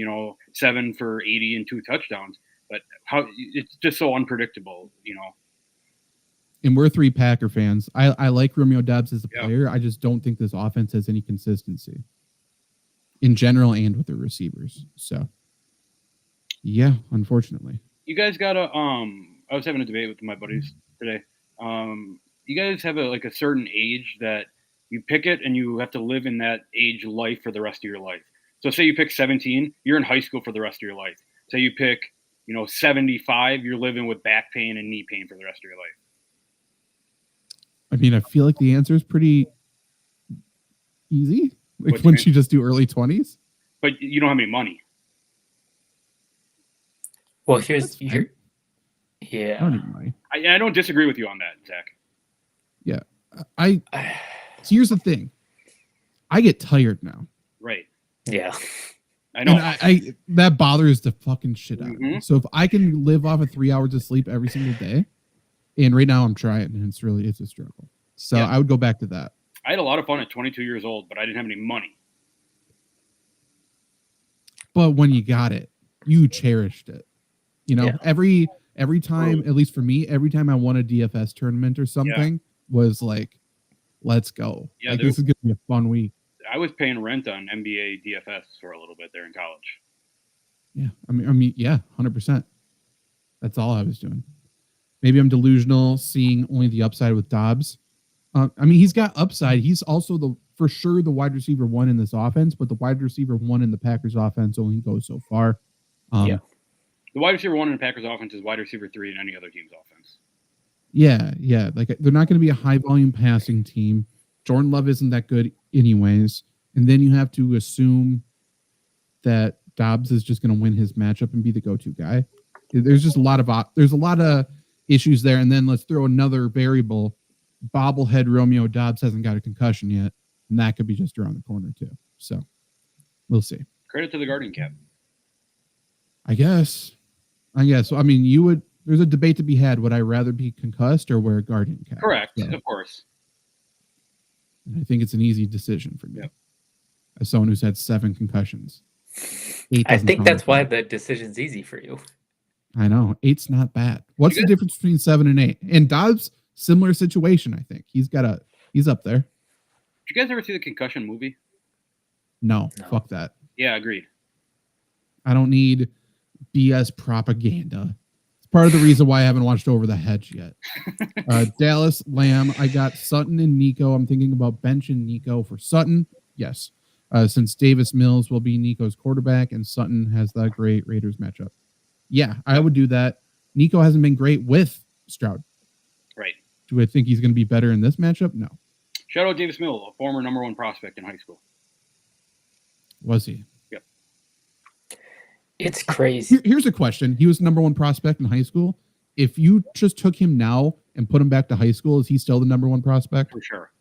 S3: 7 for 80 and 2 touchdowns. But how it's just so unpredictable,
S2: And we're 3 Packer fans. I like Romeo Doubs as a player. I just don't think this offense has any consistency in general and with the receivers. So, yeah, unfortunately.
S3: You guys got I was having a debate with my buddies today. You guys have a certain age that you pick it and you have to live in that age life for the rest of your life. So say you pick 17, you're in high school for the rest of your life. Say you pick 75, you're living with back pain and knee pain for the rest of your life.
S2: I mean, I feel like the answer is pretty easy. Like, wouldn't you just do early 20s?
S3: But you don't have any money.
S4: Well, yeah.
S2: I don't need money.
S3: I don't disagree with you on that, Zach.
S2: Yeah. So here's the thing. I get tired now.
S3: Right.
S4: Yeah.
S3: I know.
S2: And I that bothers the fucking shit out of me. So if I can live off of 3 hours of sleep every single day, and right now I'm trying, and it's a struggle. So I would go back to that.
S3: I had a lot of fun at 22 years old, but I didn't have any money.
S2: But when you got it, you cherished it. Every time, at least for me, every time I won a DFS tournament or something was like, let's go.
S3: Yeah,
S2: like, this is gonna be a fun week.
S3: I was paying rent on NBA DFS for a little bit there in college.
S2: Yeah, I mean, yeah, 100%. That's all I was doing. Maybe I'm delusional, seeing only the upside with Doubs. I mean, he's got upside. He's also for sure the wide receiver 1 in this offense, but the wide receiver 1 in the Packers offense only goes so far.
S3: The wide receiver 1 in the Packers offense is wide receiver 3 in any other team's offense.
S2: Yeah. Like, they're not going to be a high volume passing team. Jordan Love isn't that good anyways. And then you have to assume that Doubs is just going to win his matchup and be the go-to guy. There's just a lot of issues there. And then let's throw another variable. Bobblehead Romeo Doubs hasn't got a concussion yet, and that could be just around the corner too. So we'll see.
S3: Credit to the Guardian Cap.
S2: I guess. I mean, there's a debate to be had. Would I rather be concussed or wear a Guardian Cap?
S3: Correct. Yeah. Of course.
S2: I think it's an easy decision for me.
S3: Yep.
S2: As someone who's had 7 concussions.
S4: I think that's why the decision's easy for you.
S2: I know. 8's not bad. What's the difference between 7 and 8? And Doubs, similar situation, I think. He's up there.
S3: Did you guys ever see the Concussion movie?
S2: No. Fuck that.
S3: Yeah, agreed.
S2: I don't need BS propaganda. It's part of the reason why I haven't watched Over the Hedge yet. Dallas, Lamb. I got Sutton and Nico. I'm thinking about benching Nico for Sutton. Yes. Since Davis Mills will be Nico's quarterback and Sutton has the great Raiders matchup. Yeah, I would do that. Nico hasn't been great with Stroud.
S3: Right.
S2: Do I think he's going to be better in this matchup? No.
S3: Shout out Davis Mills, a former number 1 prospect in high school.
S2: Was he?
S3: Yep.
S4: It's crazy.
S2: Here's a question. He was number 1 prospect in high school. If you just took him now and put him back to high school, is he still the number 1 prospect?
S3: For sure.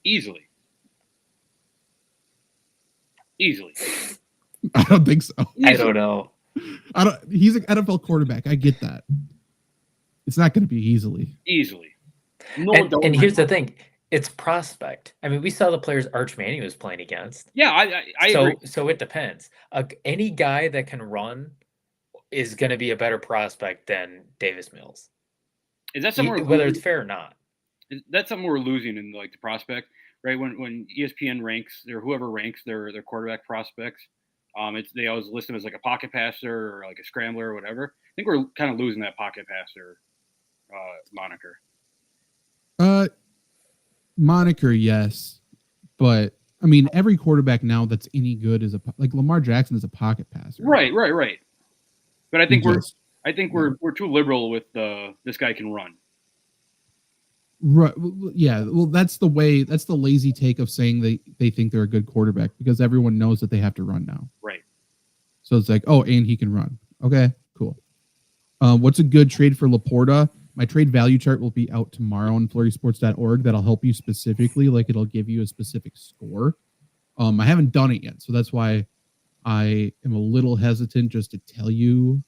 S3: Easily.
S2: I don't think so.
S4: I don't know.
S2: He's an NFL quarterback. I get that. It's not going to be easily.
S4: No, and here's the thing. It's prospect. I mean, we saw the players Arch Manning was playing against.
S3: Yeah, I agree.
S4: So it depends. Any guy that can run is going to be a better prospect than Davis Mills.
S3: Is that something
S4: whether it's fair or not?
S3: That's something we're losing in the prospect, right? When ESPN ranks or whoever ranks their quarterback prospects, they always list them as like a pocket passer or like a scrambler or whatever. I think we're kind of losing that pocket passer moniker.
S2: Moniker, yes, but I mean, every quarterback now that's any good is like Lamar Jackson is a pocket passer.
S3: Right. But I think we're too liberal with this guy can run.
S2: Right. Yeah. Well, that's the lazy take of saying they think they're a good quarterback because everyone knows that they have to run now.
S3: Right.
S2: So it's like, oh, and he can run. Okay, cool. What's a good trade for Laporta? My trade value chart will be out tomorrow on flurrysports.org. That'll help you specifically. Like, it'll give you a specific score. I haven't done it yet, so that's why I am a little hesitant just to tell you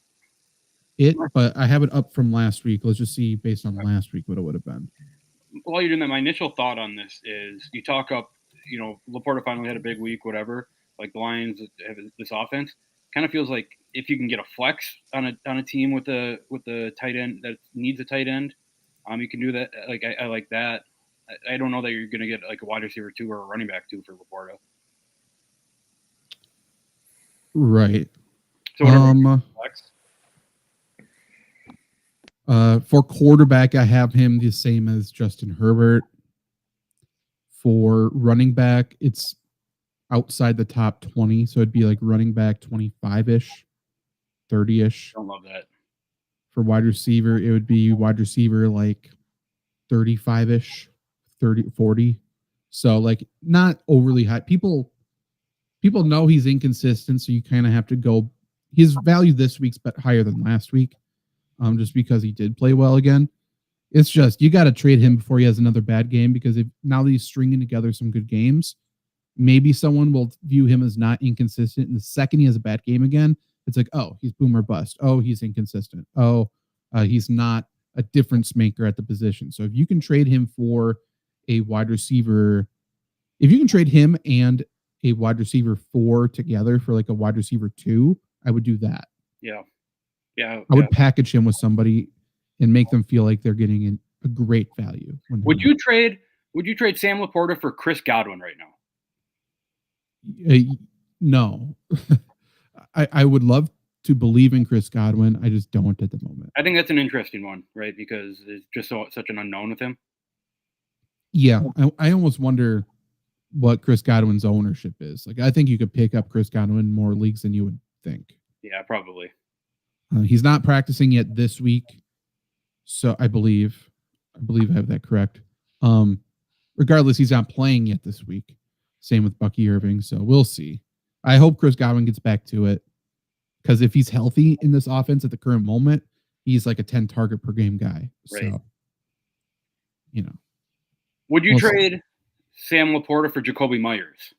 S2: it, but I have it up from last week. Let's just see based on last week what it would have been.
S3: While you're doing that, my initial thought on this is you talk up, Laporta finally had a big week, whatever. Like the Lions have this offense. Kind of feels like if you can get a flex on a team with a tight end that needs a tight end, you can do that. Like I like that. I don't know that you're going to get like a wide receiver 2 or a running back 2 for Laporta.
S2: Right.
S3: So whatever. Flex.
S2: For quarterback, I have him the same as Justin Herbert. For running back, it's outside the top 20, so it'd be like running back 25-ish, 30-ish.
S3: Don't love that.
S2: For wide receiver, it would be wide receiver like 35-ish, 30, 40. So like not overly high. People know he's inconsistent, so you kind of have to go. His value this week's higher than last week, just because he did play well again. It's just you got to trade him before he has another bad game, because if now that he's stringing together some good games, maybe someone will view him as not inconsistent. And the second he has a bad game again, it's like, oh, he's boom or bust. Oh, he's inconsistent. Oh, he's not a difference maker at the position. So if you can trade him for a wide receiver, if you can trade him and a wide receiver 4 together for like a wide receiver 2, I would do that.
S3: Yeah.
S2: I would package him with somebody and make them feel like they're getting a great value.
S3: Would you trade Sam Laporta for Chris Godwin right now?
S2: No. I would love to believe in Chris Godwin. I just don't at the moment.
S3: I think that's an interesting one, right? Because it's just such an unknown with him.
S2: Yeah. I almost wonder what Chris Godwin's ownership is. Like, I think you could pick up Chris Godwin in more leagues than you would think.
S3: Yeah, probably.
S2: He's not practicing yet this week. So I believe I have that correct. Regardless, he's not playing yet this week. Same with Bucky Irving. So we'll see. I hope Chris Godwin gets back to it, because if he's healthy in this offense at the current moment, he's like a 10 target per game guy.
S3: Right.
S2: So,
S3: would you trade Sam Laporta for Jacoby Myers?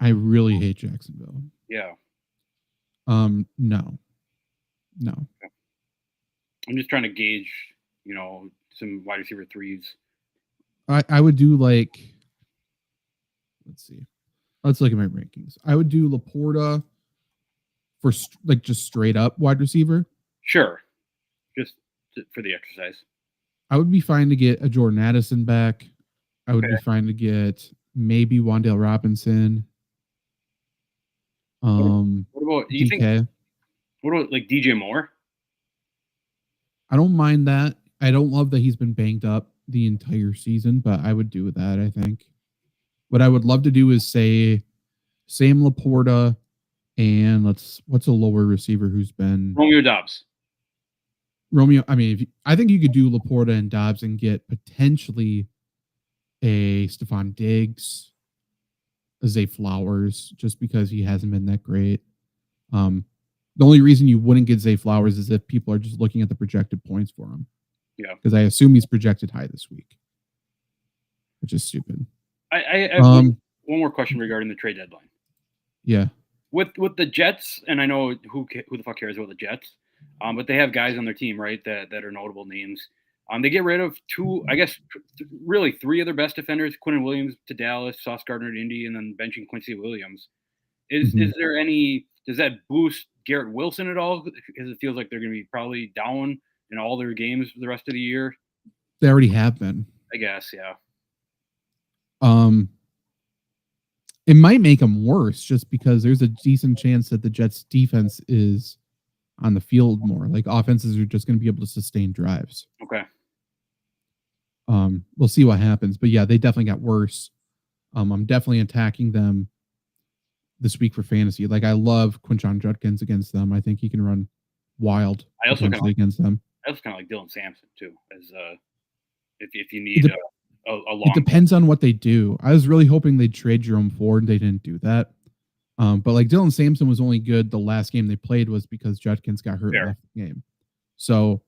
S2: I really hate Jacksonville.
S3: Yeah.
S2: No.
S3: Okay. I'm just trying to gauge, some wide receiver 3s.
S2: I would do like, let's see. Let's look at my rankings. I would do Laporta for like just straight up wide receiver.
S3: Sure. Just for the exercise.
S2: I would be fine to get a Jordan Addison back. I would be fine to get maybe Wan'Dale Robinson.
S3: What about
S2: DK?
S3: What about like DJ Moore?
S2: I don't mind that. I don't love that he's been banged up the entire season, but I would do that, I think. What I would love to do is say Sam Laporta and what's a lower receiver who's been
S3: Romeo Doubs.
S2: I mean, I think you could do Laporta and Dobbs and get potentially a Stephon Diggs, a Zay Flowers, just because he hasn't been that great. The only reason you wouldn't get Zay Flowers is if people are just looking at the projected points for him.
S3: Yeah.
S2: Because I assume he's projected high this week, which is stupid.
S3: I have one more question regarding the trade deadline.
S2: Yeah.
S3: With the Jets, and I know who the fuck cares about the Jets, but they have guys on their team, right, that are notable names. They get rid of really three of their best defenders, Quinnen Williams to Dallas, Sauce Gardner to Indy, and then benching Quincy Williams. Is there any – does that boost Garrett Wilson at all? Because it feels like they're going to be probably down in all their games for the rest of the year.
S2: They already have been.
S3: I guess, yeah.
S2: It might make them worse just because there's a decent chance that the Jets defense is on the field more. Like offenses are just going to be able to sustain drives.
S3: Okay.
S2: We'll see what happens, but yeah, they definitely got worse. I'm definitely attacking them this week for fantasy. Like I love Quinshon Judkins against them. I think he can run wild against them.
S3: I also kind of like Dylan Sampson too, as if you need a long.
S2: It depends on what they do. I was really hoping they'd trade Jerome Ford. They didn't do that. But like Dylan Sampson was only good the last game they played was because Judkins got hurt last game. So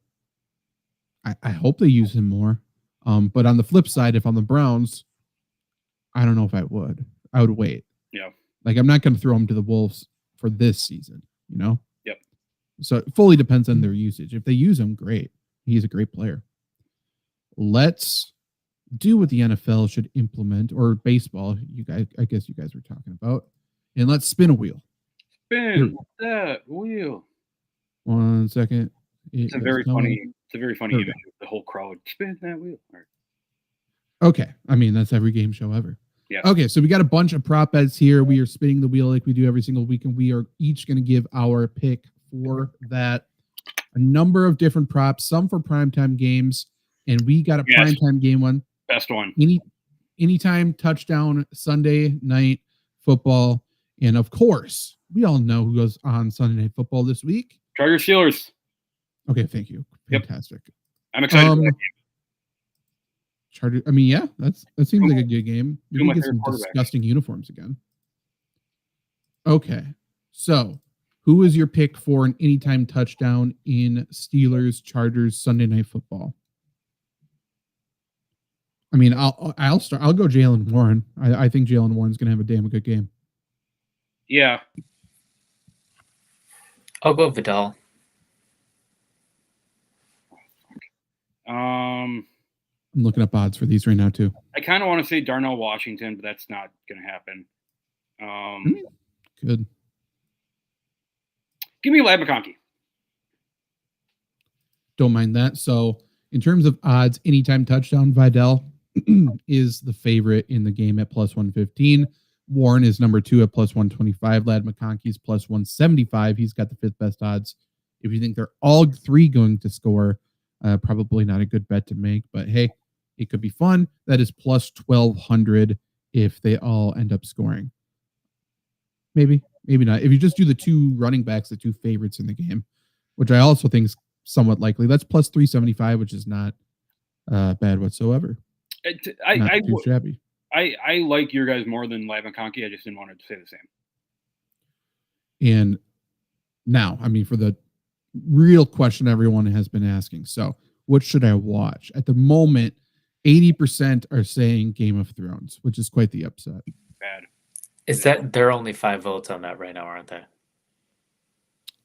S2: I hope they use him more. But on the flip side, if I'm the Browns, I don't know if I would. I would wait.
S3: Yeah.
S2: Like, I'm not going to throw him to the Wolves for this season, you know?
S3: Yep.
S2: So it fully depends on their usage. If they use him, great. He's a great player. Let's do what the NFL should implement, or baseball. You guys, I guess you guys were talking about, and let's spin a wheel.
S3: Spin that wheel.
S2: 1 second.
S3: It's a very funny image of the whole crowd. Spin that wheel. All right.
S2: Okay. I mean, that's every game show ever.
S3: Yeah.
S2: Okay, so we got a bunch of prop bets here. We are spinning the wheel like we do every single week, and we are each going to give our pick for that. A number of different props, some for primetime games, and we got a primetime game one.
S3: Best one.
S2: Anytime touchdown Sunday night football, and of course, we all know who goes on Sunday night football this week.
S3: Chargers Steelers.
S2: Okay, thank you. Fantastic.
S3: Yep. I'm excited for that game.
S2: Charger. I mean, yeah, that seems like a good game. We can get some disgusting uniforms again. Okay, so who is your pick for an anytime touchdown in Steelers Chargers Sunday night football? I mean, I'll start. I'll go Jaylen Warren. I think Jaylen Warren's going to have a damn good game.
S3: Yeah.
S4: I'll go Vidal.
S2: I'm looking up odds for these right now too.
S3: I kind of want to say Darnell Washington, but that's not going to happen.
S2: Good.
S3: Give me Ladd McConkey.
S2: Don't mind that. So in terms of odds, anytime touchdown, Vidal is the favorite in the game at plus 115. Warren is number 2 at plus 125. Ladd McConkey is plus 175. He's got the 5th best odds. If you think they're all three going to score, probably not a good bet to make, but hey, it could be fun. That is plus 1,200 if they all end up scoring. Maybe not. If you just do the two running backs, the two favorites in the game, which I also think is somewhat likely, that's plus 375, which is not bad whatsoever. Not too shabby.
S3: I like your guys more than Ladd McConkey. I just didn't want to say the same.
S2: And now, I mean, for the real question everyone has been asking. So what should I watch? At the moment, 80% are saying Game of Thrones, which is quite the upset.
S3: Bad.
S4: Is that there are only 5 votes on that right now, aren't there?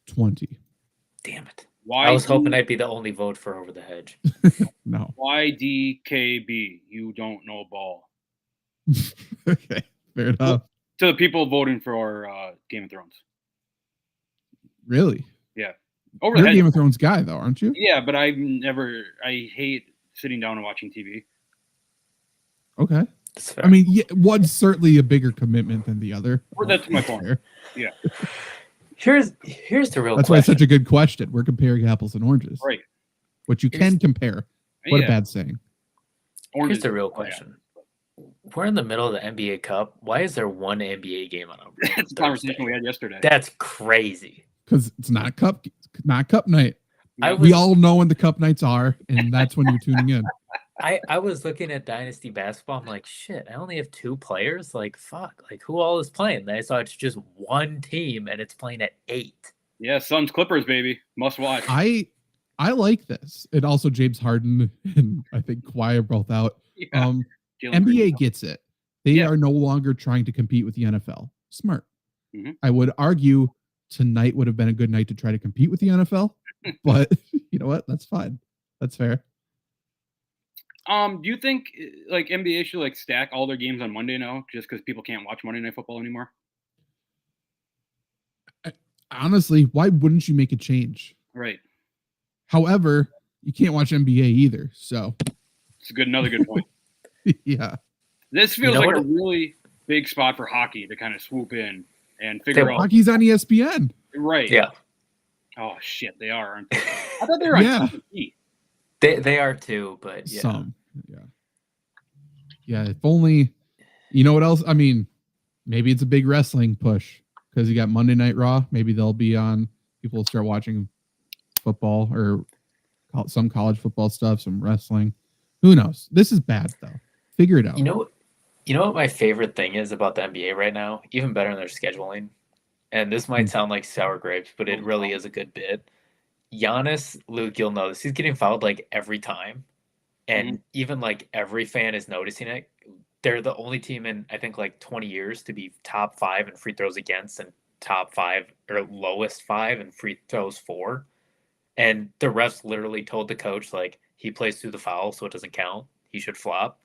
S2: 20.
S4: Damn it. I was hoping I'd be the only vote for Over the Hedge.
S2: No.
S3: YDKB, you don't know ball.
S2: Okay, fair enough.
S3: To the people voting for Game of Thrones.
S2: Really?
S3: Yeah.
S2: You're a Game of Thrones guy, though, aren't you?
S3: Yeah, but I hate sitting down and watching TV.
S2: Okay. I mean, yeah, one's certainly a bigger commitment than the other.
S3: Or that's my point. Yeah.
S4: Here's the real question.
S2: That's why it's such a good question. We're comparing apples and oranges.
S3: Right.
S2: What you can compare. What a bad saying.
S4: Here's the real question. We're in the middle of the NBA Cup. Why is there one NBA game on?
S3: That's the conversation we had yesterday.
S4: That's crazy.
S2: Because it's not cup night. We all know when the cup nights are, and that's when you're tuning in.
S4: I was looking at Dynasty Basketball. I'm like, shit, I only have 2 players. Like, fuck. Like, who all is playing? Then I saw it's just one team, and it's playing at 8.
S3: Yeah, Suns Clippers, baby. Must watch.
S2: I like this. And also James Harden and I think Kawhi are both out.
S3: Yeah.
S2: NBA gets it. They are no longer trying to compete with the NFL. Smart.
S3: Mm-hmm.
S2: I would argue tonight would have been a good night to try to compete with the NFL, but you know what? That's fine. That's fair.
S3: Do you think like NBA should like stack all their games on Monday now just because people can't watch Monday Night Football anymore?
S2: Honestly, why wouldn't you make a change?
S3: Right.
S2: However, you can't watch NBA either. So
S3: it's another good point.
S2: Yeah.
S3: This feels like a really big spot for hockey to kind of swoop in and figure out.
S2: Hockey's on ESPN.
S3: Right.
S4: Yeah.
S3: Oh shit, they are, aren't they? I thought they were on TV.
S4: They are too, but yeah.
S2: Some. Yeah. Yeah, if only, you know what else? I mean, maybe it's a big wrestling push because you got Monday Night Raw. Maybe they'll be on, people will start watching football or some college football stuff, some wrestling. Who knows? This is bad though. Figure it out.
S4: You know what my favorite thing is about the NBA right now? Even better than their scheduling. And this might sound like sour grapes, but it really is a good bit. Giannis, Luke, you'll know this. He's getting fouled like every time. And even like every fan is noticing it. They're the only team in, I think, like 20 years to be top 5 in free throws against and top 5 or lowest 5 in free throws for. And the refs literally told the coach, like, he plays through the foul, so it doesn't count. He should flop.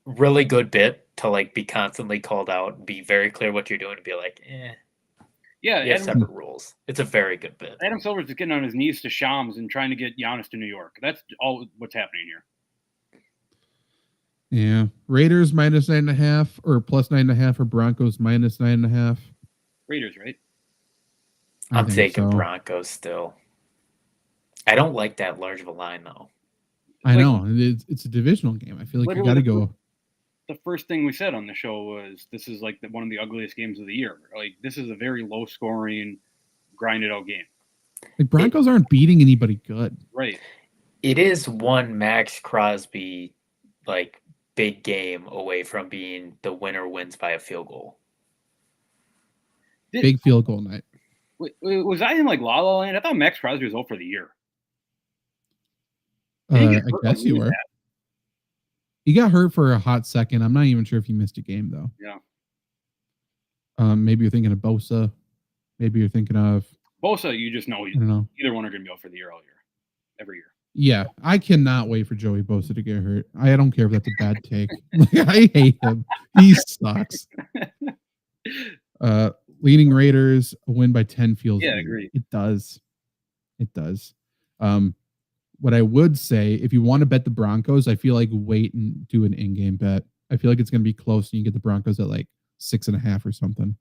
S4: Really good bit to like be constantly called out, be very clear what you're doing, and be like,
S3: Yeah,
S4: you have separate rules. It's a very good bit.
S3: Adam Silver's just getting on his knees to Shams and trying to get Giannis to New York. That's all what's happening here.
S2: Yeah. Raiders -9.5 or +9.5 or Broncos -9.5.
S3: Raiders, right?
S4: I'm taking Broncos still. I don't like that large of a line, though.
S2: I know. It's a divisional game. I feel like you got to go.
S3: The first thing we said on the show was this is like one of the ugliest games of the year. Like, this is a very low-scoring, grinded-out game.
S2: The Broncos aren't beating anybody good.
S3: Right.
S4: It is one Max Crosby, like, big game away from being the winner wins by a field goal.
S2: Big field goal night.
S3: Was I in like La La Land? I thought Max Crosby was out for the year.
S2: I guess you were. He got hurt for a hot second. I'm not even sure if he missed a game though.
S3: Yeah.
S2: Maybe you're thinking of Bosa. Maybe you're thinking of
S3: Bosa. You just know,
S2: I don't know.
S3: Either one are going to be out for the year all year, every year.
S2: Yeah, I cannot wait for Joey Bosa to get hurt. I don't care if that's a bad take. I hate him. He sucks. Leading Raiders, a win by 10 feels
S3: Yeah,
S2: weird.
S3: agreed.
S2: It does. It does. What I would say, if you want to bet the Broncos, I feel like wait and do an in-game bet. I feel like it's going to be close and you get the Broncos at like 6.5 or something,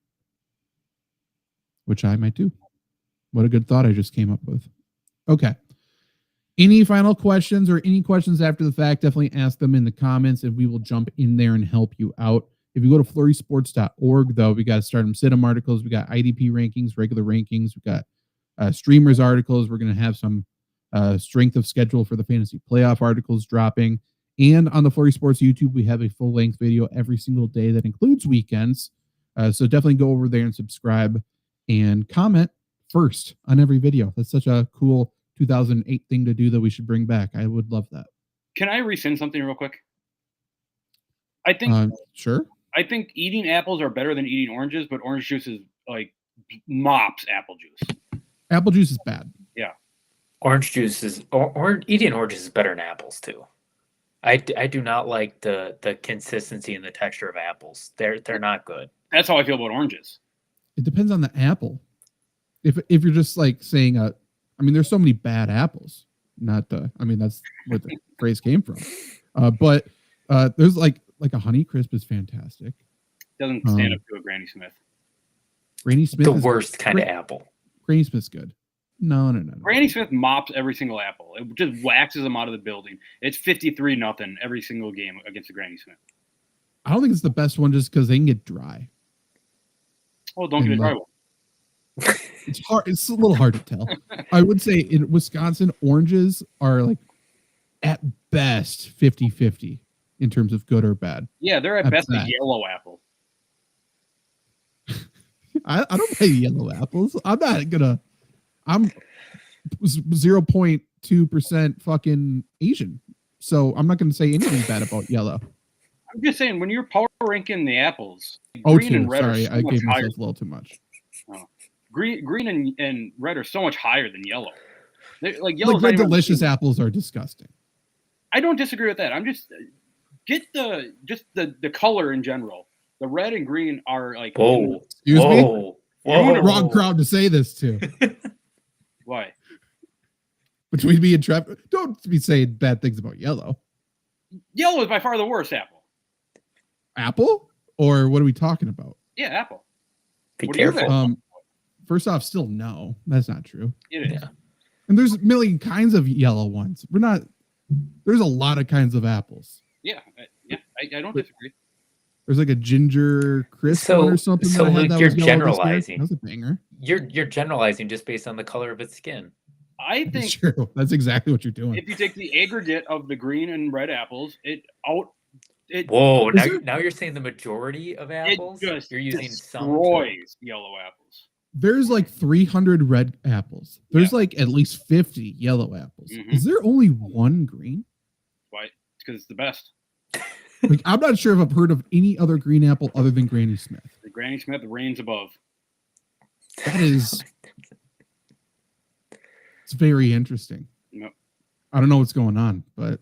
S2: which I might do. What a good thought I just came up with. Okay. Any final questions or any questions after the fact, definitely ask them in the comments and we will jump in there and help you out. If you go to flurrysports.org, though, we got Stardom Situm articles. We got IDP rankings, regular rankings. We got streamers articles. We're going to have some strength of schedule for the fantasy playoff articles dropping. And on the Flurry Sports YouTube, we have a full-length video every single day that includes weekends. So definitely go over there and subscribe and comment first on every video. That's such a cool 2008 thing to do that we should bring back. I would love that.
S3: Can I rescind something real quick? I think
S2: sure.
S3: I think eating apples are better than eating oranges, but orange juice is like mops apple juice.
S2: Apple juice is bad.
S3: Yeah.
S4: Orange juice is eating oranges is better than apples too. I do not like the consistency and the texture of apples. They're not good.
S3: That's how I feel about oranges.
S2: It depends on the apple. If you're just like saying I mean, there's so many bad apples. Not I mean, that's where the phrase came from. But there's like a Honey Crisp is fantastic.
S3: Doesn't stand up to a Granny Smith.
S2: Granny Smith
S4: the worst kind of apple.
S2: Granny Smith's good. No.
S3: Granny Smith mops every single apple. It just waxes them out of the building. It's 53-0 every single game against the Granny Smith.
S2: I don't think it's the best one just because they can get dry.
S3: Oh, don't get a dry one.
S2: It's hard. It's a little hard to tell. I would say in Wisconsin, oranges are like at best 50-50 in terms of good or bad.
S3: Yeah, they're at best a yellow apple.
S2: I don't buy yellow apples. I'm 0.2% fucking Asian. So I'm not going to say anything bad about yellow.
S3: I'm just saying, when you're power ranking the apples,
S2: green and red sorry, I gave myself a little too much.
S3: Oh. Green and red are so much higher than yellow. Like
S2: red delicious apples are disgusting.
S3: I don't disagree with that. I'm just get the color in general. The red and green are like.
S2: Whoa! Excuse me. Whoa. Wrong crowd to say this to.
S3: Why?
S2: Between me and Trevor, don't be saying bad things about yellow.
S3: Yellow is by far the worst apple.
S2: Apple? Or what are we talking about?
S3: Yeah, apple.
S4: Be careful.
S2: First off, still no. That's not true.
S3: It is.
S4: Yeah.
S2: And there's a million kinds of yellow ones. There's a lot of kinds of apples.
S3: Yeah. I don't disagree.
S2: There's like a ginger crisp one or something.
S4: So Luke, you're generalizing.
S2: That was a banger.
S4: You're generalizing just based on the color of its skin.
S3: I think
S2: that's true. That's exactly what you're doing.
S3: If you take the aggregate of the green and red apples,
S4: Whoa! Now you're saying the majority of apples. You're using
S3: destroys yellow apples.
S2: There's like 300 red apples. There's like at least 50 yellow apples.
S3: Mm-hmm.
S2: Is there only one green?
S3: Why? because it's the best.
S2: Like, I'm not sure if I've heard of any other green apple other than Granny Smith.
S3: The Granny Smith reigns above.
S2: That is, it's very interesting.
S3: Yep.
S2: I don't know what's going on, but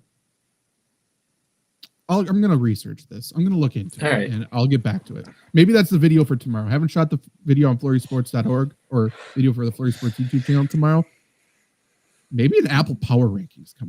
S2: I'm going to research this. I'm going to look into it, and I'll get back to it. Maybe that's the video for tomorrow. I haven't shot the video on flurrysports.org or video for the Flurry Sports YouTube channel tomorrow. Maybe the Apple Power Rankings come